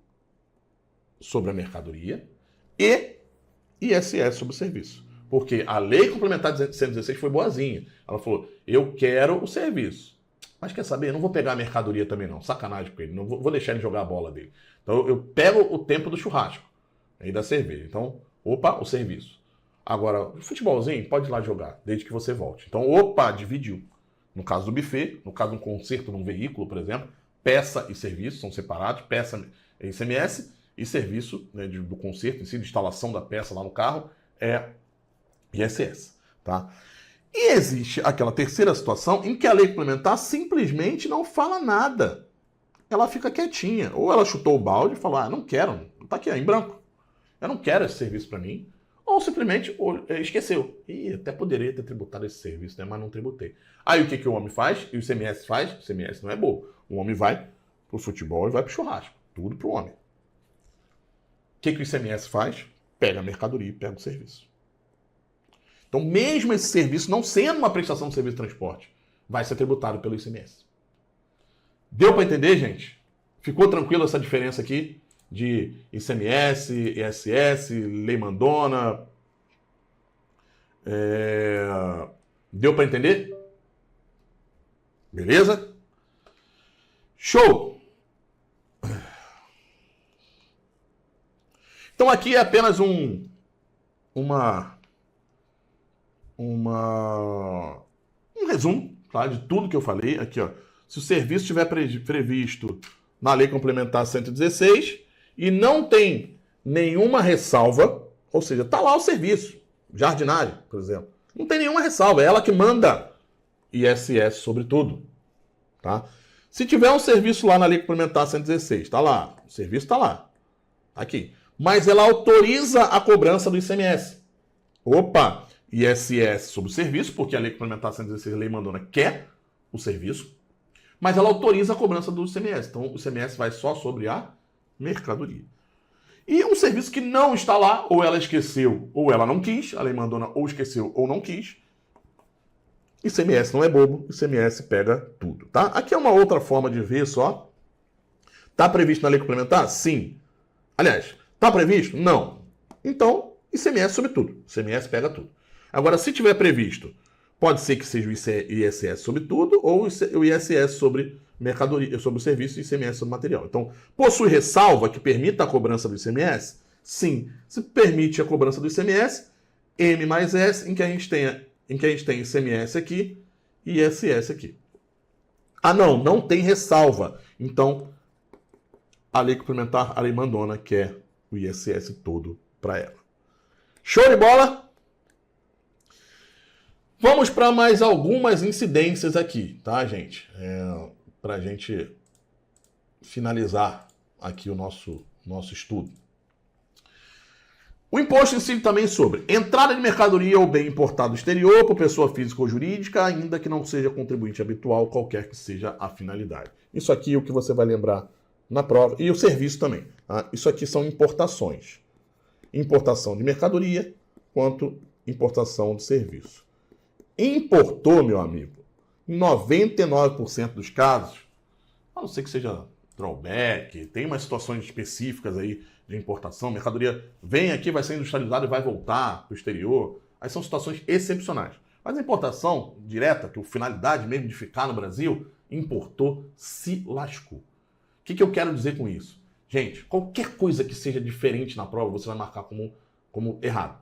sobre a mercadoria e ISS sobre o serviço. Porque a lei complementar 116 foi boazinha. Ela falou, eu quero o serviço. Mas quer saber? Eu não vou pegar a mercadoria também não. Sacanagem com ele. Não vou deixar ele jogar a bola dele. Então eu pego o tempo do churrasco e da cerveja. Então, o serviço. Agora, o futebolzinho, pode ir lá jogar, desde que você volte. Então, dividiu. No caso do buffet, no caso de um conserto num veículo, por exemplo, peça e serviço são separados. Peça é ICMS e serviço, né, do conserto em si, de instalação da peça lá no carro, é ISS, tá? E existe aquela terceira situação em que a lei complementar simplesmente não fala nada. Ela fica quietinha. Ou ela chutou o balde e falou, não quero, tá aqui, em branco. Eu não quero esse serviço para mim. Ou simplesmente esqueceu. E até poderia ter tributado esse serviço, né? Mas não tributei. Aí o que o homem faz? E o ICMS faz? O ICMS não é bobo. O homem vai pro futebol e vai pro churrasco. Tudo pro homem. O que o ICMS faz? Pega a mercadoria e pega o serviço. Então, mesmo esse serviço não sendo uma prestação de serviço de transporte, vai ser tributado pelo ICMS. Deu para entender, gente? Ficou tranquilo essa diferença aqui de ICMS, ISS, lei mandona? Deu para entender? Beleza? Show! Então aqui é apenas um resumo, tá, de tudo que eu falei. Aqui, ó. Se o serviço estiver previsto na Lei Complementar 116 e não tem nenhuma ressalva, ou seja, está lá o serviço, jardinagem, por exemplo, não tem nenhuma ressalva, é ela que manda ISS sobre tudo. Tá? Se tiver um serviço lá na Lei Complementar 116, está lá, o serviço está lá, aqui, mas ela autoriza a cobrança do ICMS. Opa! ISS sobre o serviço, porque a Lei Complementar 116, Lei Mandona, quer o serviço, mas ela autoriza a cobrança do ICMS. Então, o ICMS vai só sobre a mercadoria. E um serviço que não está lá, ou ela esqueceu, ou ela não quis, a Lei Mandona ou esqueceu ou não quis, ICMS não é bobo, ICMS pega tudo, tá? Aqui é uma outra forma de ver só. Está previsto na Lei Complementar? Sim. Aliás, está previsto? Não. Então, ICMS sobre tudo. ICMS pega tudo. Agora, se tiver previsto, pode ser que seja o ISS sobre tudo ou o ISS sobre mercadoria, sobre o serviço e ICMS sobre material. Então, possui ressalva que permita a cobrança do ICMS? Sim. Se permite a cobrança do ICMS, M mais S, em que a gente tem ICMS aqui e ISS aqui. Ah, não tem ressalva. Então, a lei complementar, a lei mandona, quer o ISS todo para ela. Show de bola? Vamos para mais algumas incidências aqui, tá, gente? Para a gente finalizar aqui o nosso estudo. O imposto incide também sobre entrada de mercadoria ou bem importado do exterior por pessoa física ou jurídica, ainda que não seja contribuinte habitual, qualquer que seja a finalidade. Isso aqui é o que você vai lembrar na prova. E o serviço também. Tá? Isso aqui são importações. Importação de mercadoria quanto importação de serviço. Importou, meu amigo, em 99% dos casos, a não ser que seja drawback, tem umas situações específicas aí de importação, mercadoria vem aqui, vai ser industrializada e vai voltar para o exterior. Aí são situações excepcionais. Mas a importação direta, que a finalidade mesmo de ficar no Brasil, importou, se lascou. O que eu quero dizer com isso? Gente, qualquer coisa que seja diferente na prova, você vai marcar como errado.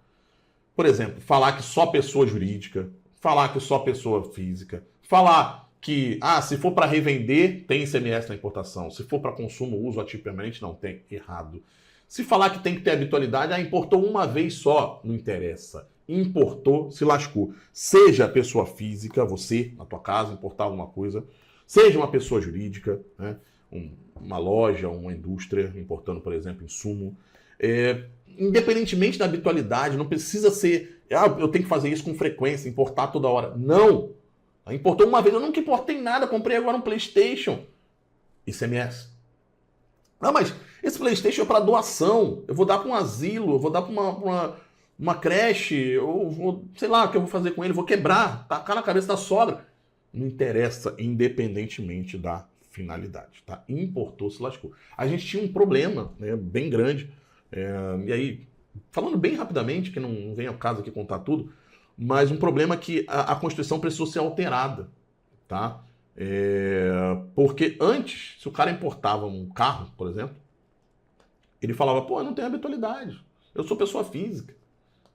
Por exemplo, falar que só pessoa jurídica, falar que só pessoa física, falar que, se for para revender, tem ICMS na importação. Se for para consumo, uso ativo permanente, não tem. Errado. Se falar que tem que ter habitualidade, importou uma vez só, não interessa. Importou, se lascou. Seja pessoa física, você, na tua casa, importar alguma coisa, seja uma pessoa jurídica, né? Uma loja, uma indústria, importando, por exemplo, insumo. Independentemente da habitualidade, não precisa ser, eu tenho que fazer isso com frequência, importar toda hora. Não! Importou uma vez, eu nunca importei nada, comprei agora um PlayStation. ICMS. Não, mas esse PlayStation é para doação, eu vou dar para um asilo, eu vou dar para uma creche, eu vou, sei lá o que eu vou fazer com ele, vou quebrar, tacar na cabeça da sogra. Não interessa, independentemente da finalidade, tá? Importou, se lascou. A gente tinha um problema, né, bem grande, e aí, falando bem rapidamente, que não vem ao caso aqui contar tudo, mas um problema que a Constituição precisou ser alterada, tá? Porque antes, se o cara importava um carro, por exemplo, ele falava, eu não tenho habitualidade, eu sou pessoa física,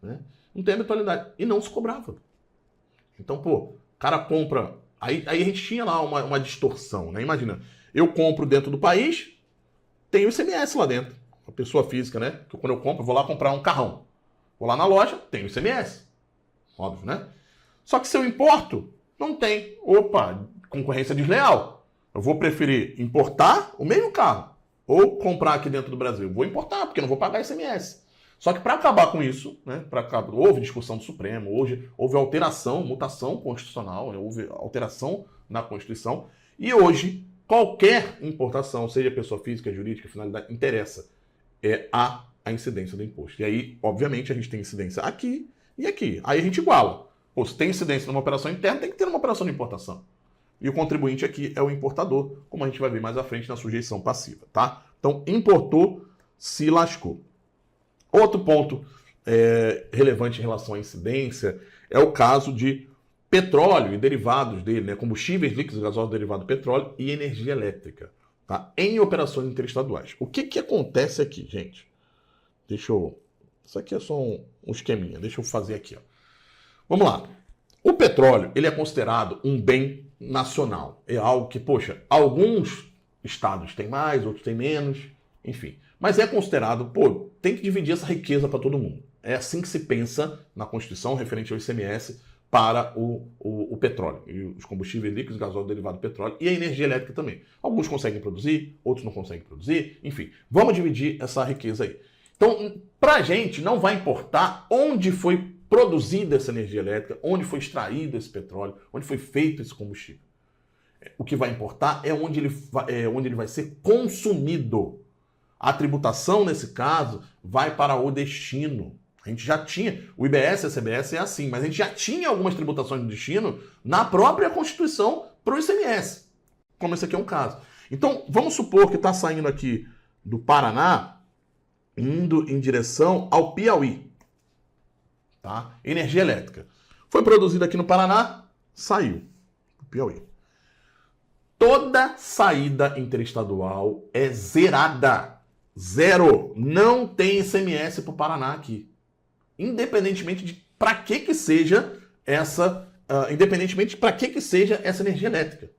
né? Não tenho habitualidade, e não se cobrava. Então, o cara compra, aí a gente tinha lá uma distorção, né? Imagina, eu compro dentro do país, tem o ICMS lá dentro, a pessoa física, né? Que quando eu compro, eu vou lá comprar um carrão, vou lá na loja, tem o ICMS, óbvio, né? Só que se eu importo, não tem. Concorrência desleal. Eu vou preferir importar o mesmo carro ou comprar aqui dentro do Brasil. Vou importar, porque eu não vou pagar ICMS. Só que para acabar com isso, né, houve discussão do Supremo, houve alteração, mutação constitucional, houve alteração na Constituição, e hoje qualquer importação, seja pessoa física, jurídica, finalidade, interessa, a incidência do imposto. E aí, obviamente, a gente tem incidência aqui e aqui. Aí a gente iguala. Se tem incidência numa operação interna, tem que ter numa operação de importação. E o contribuinte aqui é o importador, como a gente vai ver mais à frente na sujeição passiva, tá? Então, importou, se lascou. Outro ponto relevante em relação à incidência é o caso de petróleo e derivados dele, né? Combustíveis líquidos, gasóleo derivado do petróleo e energia elétrica, tá? Em operações interestaduais. O que acontece aqui, gente? Isso aqui é só um esqueminha, deixa eu fazer aqui, ó. Vamos lá. O petróleo, ele é considerado um bem nacional. É algo que, alguns estados têm mais, outros têm menos, enfim. Mas é considerado, tem que dividir essa riqueza para todo mundo. É assim que se pensa na Constituição referente ao ICMS para o petróleo. E os combustíveis líquidos, gasóleo derivado do petróleo e a energia elétrica também. Alguns conseguem produzir, outros não conseguem produzir, enfim. Vamos dividir essa riqueza aí. Então, para a gente, não vai importar onde foi produzida essa energia elétrica, onde foi extraído esse petróleo, onde foi feito esse combustível. O que vai importar é onde ele vai ser consumido. A tributação, nesse caso, vai para o destino. A gente já tinha, o IBS e a CBS é assim, mas a gente já tinha algumas tributações do destino na própria Constituição para o ICMS, como esse aqui é um caso. Então, vamos supor que está saindo aqui do Paraná, indo em direção ao Piauí. Tá? Energia elétrica. Foi produzida aqui no Paraná, saiu do Piauí. Toda saída interestadual é zerada. Zero. Não tem ICMS para o Paraná aqui. Independentemente de para que seja essa, independentemente para que seja essa energia elétrica.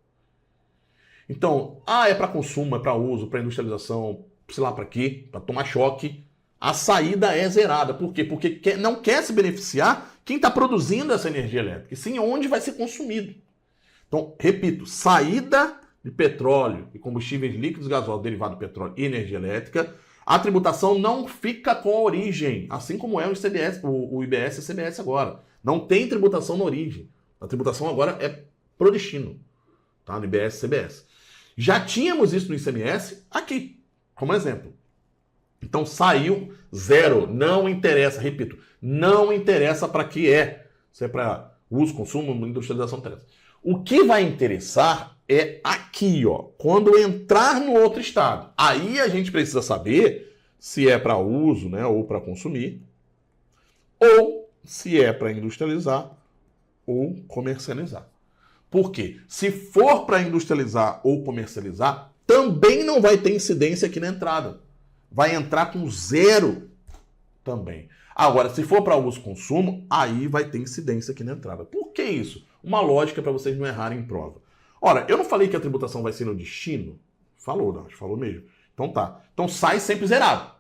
Então, é para consumo, é para uso, para industrialização, sei lá para quê, para tomar choque. A saída é zerada. Por quê? Porque não quer se beneficiar quem está produzindo essa energia elétrica, e sim onde vai ser consumido. Então, repito, saída de petróleo e combustíveis líquidos, gasóleo, derivado do petróleo e energia elétrica, a tributação não fica com a origem, assim como é o ICBS, o IBS e o CBS agora. Não tem tributação na origem. A tributação agora é pro destino, tá? No IBS e CBS. Já tínhamos isso no ICMS aqui, como exemplo. Então saiu zero, não interessa, repito, não interessa para que é. Se é para uso, consumo, industrialização, não interessa. O que vai interessar é aqui, ó, quando entrar no outro estado. Aí a gente precisa saber se é para uso, né, ou para consumir, ou se é para industrializar ou comercializar. Por quê? Se for para industrializar ou comercializar, também não vai ter incidência aqui na entrada. Vai entrar com zero também. Agora, se for para uso e consumo, aí vai ter incidência aqui na entrada. Por que isso? Uma lógica para vocês não errarem em prova. Ora, eu não falei que a tributação vai ser no destino? Falou, não, falou mesmo. Então tá. Então sai sempre zerado.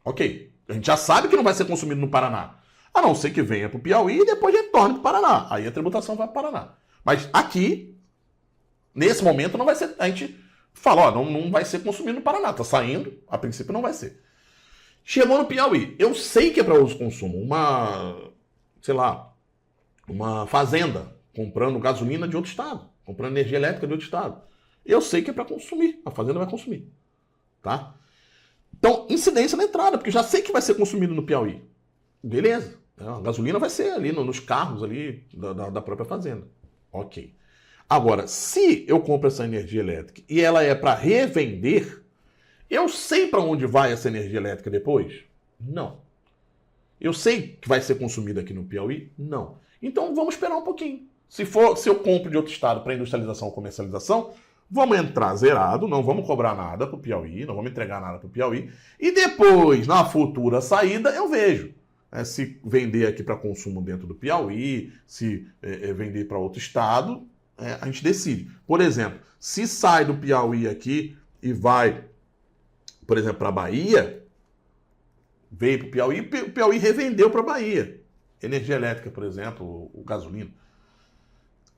Ok. A gente já sabe que não vai ser consumido no Paraná. A não ser que venha para o Piauí e depois retorne para o Paraná. Aí a tributação vai para o Paraná. Mas aqui, nesse momento, não vai ser. A gente fala, ó, não vai ser consumido no Paraná. Tá saindo, a princípio não vai ser. Chegou no Piauí. Eu sei que é para uso e consumo. Uma fazenda comprando gasolina de outro estado, comprando energia elétrica de outro estado. Eu sei que é para consumir. A fazenda vai consumir. Tá? Então, incidência na entrada, porque eu já sei que vai ser consumido no Piauí. Beleza. A gasolina vai ser ali nos carros ali da própria fazenda. Ok. Agora, se eu compro essa energia elétrica e ela é para revender, eu sei para onde vai essa energia elétrica depois? Não. Eu sei que vai ser consumida aqui no Piauí? Não. Então vamos esperar um pouquinho. Se eu compro de outro estado para industrialização ou comercialização, vamos entrar zerado, não vamos cobrar nada para o Piauí, não vamos entregar nada para o Piauí. E depois, na futura saída, eu vejo. Se vender aqui para consumo dentro do Piauí, se vender para outro estado, a gente decide. Por exemplo, se sai do Piauí aqui e vai, por exemplo, para a Bahia, veio para o Piauí revendeu para a Bahia. Energia elétrica, por exemplo, o gasolina.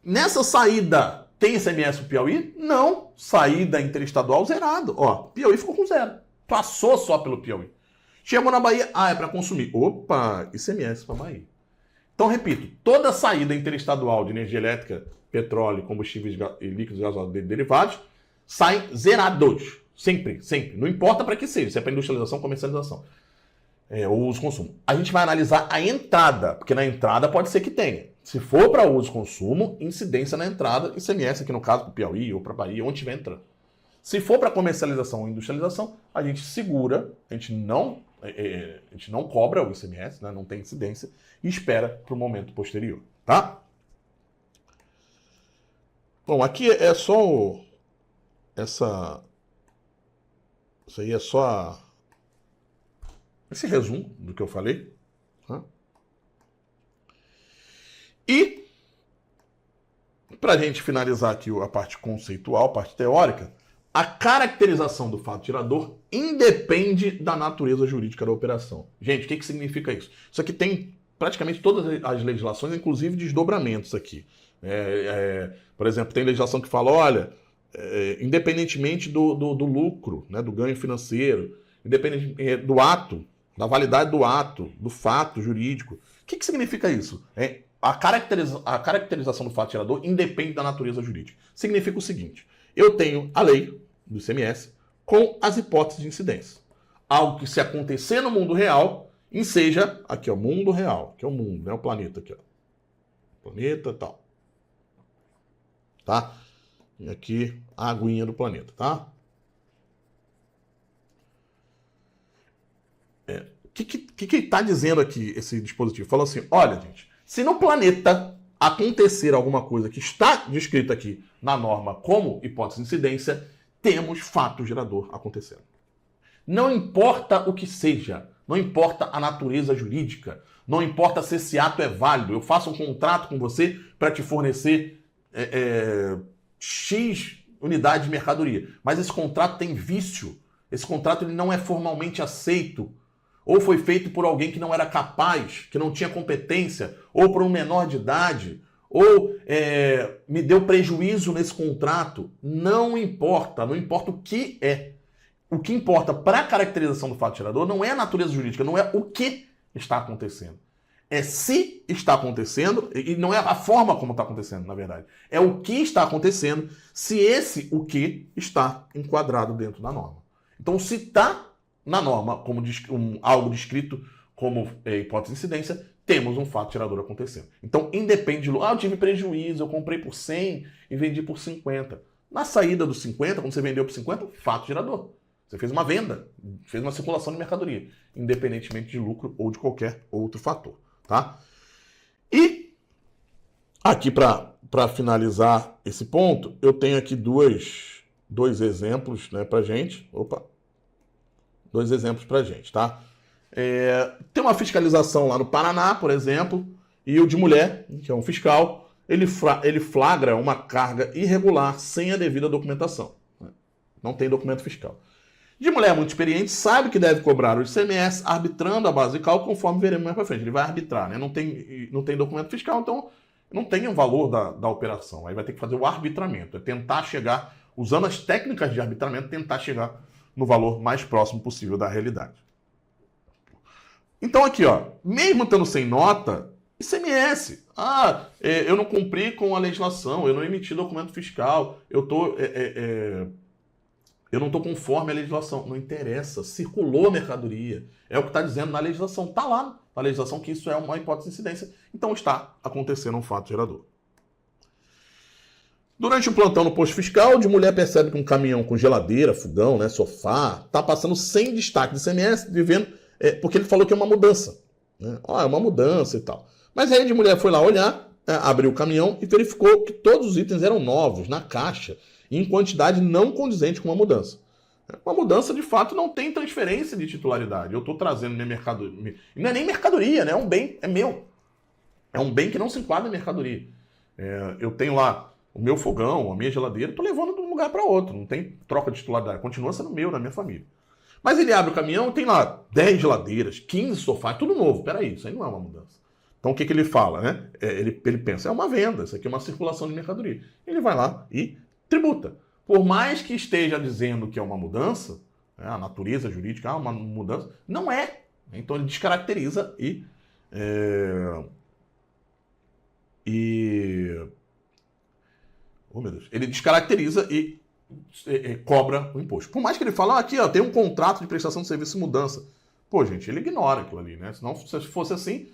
Nessa saída, tem ICMS para o Piauí? Não. Saída interestadual zerado. Ó, Piauí ficou com zero. Passou só pelo Piauí. Chegou na Bahia, é para consumir. Opa, ICMS para Bahia. Então, repito, toda saída interestadual de energia elétrica, petróleo, combustíveis líquidos, gasóleos e derivados, saem zerados. Sempre, sempre. Não importa para que seja, se é para industrialização ou comercialização. Ou uso e consumo. A gente vai analisar a entrada, porque na entrada pode ser que tenha. Se for para uso e consumo, incidência na entrada, ICMS aqui no caso para o Piauí ou para a Bahia, onde estiver entrando. Se for para comercialização ou industrialização, a gente segura, a gente não cobra o ICMS, né, não tem incidência, e espera para o momento posterior, tá? Bom, aqui é só isso aí é só esse resumo do que eu falei. Tá? E, para a gente finalizar aqui a parte conceitual, a parte teórica, a caracterização do fato gerador independe da natureza jurídica da operação. Gente, o que significa isso? Isso aqui tem praticamente todas as legislações, inclusive desdobramentos aqui. Por exemplo, tem legislação que fala, olha, independentemente do lucro, né, do ganho financeiro, independente do ato, da validade do ato, do fato jurídico. O que significa isso? A caracterização do fato gerador independe da natureza jurídica. Significa o seguinte, eu tenho a lei do ICMS com as hipóteses de incidência. Algo que se acontecer no mundo real, enseja, aqui ó, mundo real, que é o mundo, né, o planeta aqui ó. Planeta e tal. Tá? E aqui a aguinha do planeta, tá? O que está dizendo aqui esse dispositivo? Falou assim, olha gente, se no planeta acontecer alguma coisa que está descrita aqui na norma como hipótese de incidência, temos fato gerador acontecendo. Não importa o que seja, não importa a natureza jurídica, não importa se esse ato é válido, eu faço um contrato com você para te fornecer X unidade de mercadoria, mas esse contrato tem vício, esse contrato ele não é formalmente aceito ou foi feito por alguém que não era capaz, que não tinha competência, ou por um menor de idade, ou me deu prejuízo nesse contrato, não importa o que é. O que importa para a caracterização do fato gerador não é a natureza jurídica, não é o que está acontecendo. É se está acontecendo, e não é a forma como está acontecendo, na verdade. É o que está acontecendo, se esse o que está enquadrado dentro da norma. Então, se está na norma como algo descrito como hipótese de incidência, temos um fato gerador acontecendo. Então, independe de... eu tive prejuízo, eu comprei por 100 e vendi por 50. Na saída dos 50, quando você vendeu por 50, fato gerador. Você fez uma venda, fez uma circulação de mercadoria, independentemente de lucro ou de qualquer outro fator. Tá? E aqui, para finalizar esse ponto, eu tenho aqui dois exemplos, né, para gente. Dois exemplos para gente, tá? Tem uma fiscalização lá no Paraná, por exemplo, e o de mulher, que é um fiscal, ele flagra uma carga irregular sem a devida documentação. Né? Não tem documento fiscal. De mulher muito experiente, sabe que deve cobrar o ICMS arbitrando a base de cálculo, conforme veremos mais para frente. Ele vai arbitrar, né? Não tem documento fiscal, então não tem o valor da operação. Aí vai ter que fazer o arbitramento, é tentar chegar, usando as técnicas de arbitramento, tentar chegar no valor mais próximo possível da realidade. Então aqui, ó, mesmo estando sem nota, ICMS. Eu não cumpri com a legislação, eu não emiti documento fiscal, eu não estou conforme a legislação. Não interessa, circulou a mercadoria. É o que está dizendo na legislação. Está lá na legislação que isso é uma hipótese de incidência. Então está acontecendo um fato gerador. Durante o plantão no posto fiscal, de mulher percebe que um caminhão com geladeira, fogão, né, sofá, está passando sem destaque de ICMS, porque ele falou que é uma mudança. Né? É uma mudança e tal. Mas aí de mulher foi lá olhar, abriu o caminhão e verificou que todos os itens eram novos, na caixa, em quantidade não condizente com uma mudança. Uma mudança, de fato, não tem transferência de titularidade. Eu estou trazendo minha mercadoria. Não é nem mercadoria, né? É um bem, é meu. É um bem que não se enquadra em mercadoria. Eu tenho lá o meu fogão, a minha geladeira, estou levando de um lugar para outro. Não tem troca de titularidade. Continua sendo meu, da minha família. Mas ele abre o caminhão, tem lá 10 geladeiras, 15 sofás, tudo novo. Peraí, isso aí não é uma mudança. Então o que ele fala, né? Ele pensa, é uma venda, isso aqui é uma circulação de mercadoria. Ele vai lá e tributa. Por mais que esteja dizendo que é uma mudança, a natureza jurídica, uma mudança, não é. Então ele descaracteriza oh, meu Deus. Ele descaracteriza e cobra o imposto. Por mais que ele fale, aqui ó, tem um contrato de prestação de serviço e mudança. Pô, gente, ele ignora aquilo ali, né? Senão, se fosse assim,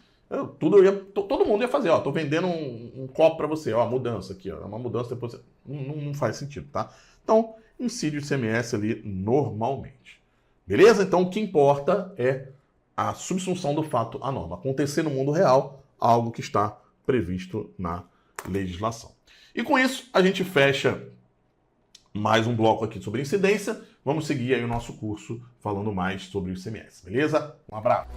todo mundo ia fazer, ó, tô vendendo um copo para você, ó, mudança aqui, ó, uma mudança depois, não faz sentido, tá? Então, incide o ICMS ali normalmente. Beleza? Então, o que importa é a subsunção do fato à norma, acontecer no mundo real, algo que está previsto na legislação. E com isso, a gente fecha mais um bloco aqui sobre incidência. Vamos seguir aí o nosso curso falando mais sobre o ICMS, beleza? Um abraço!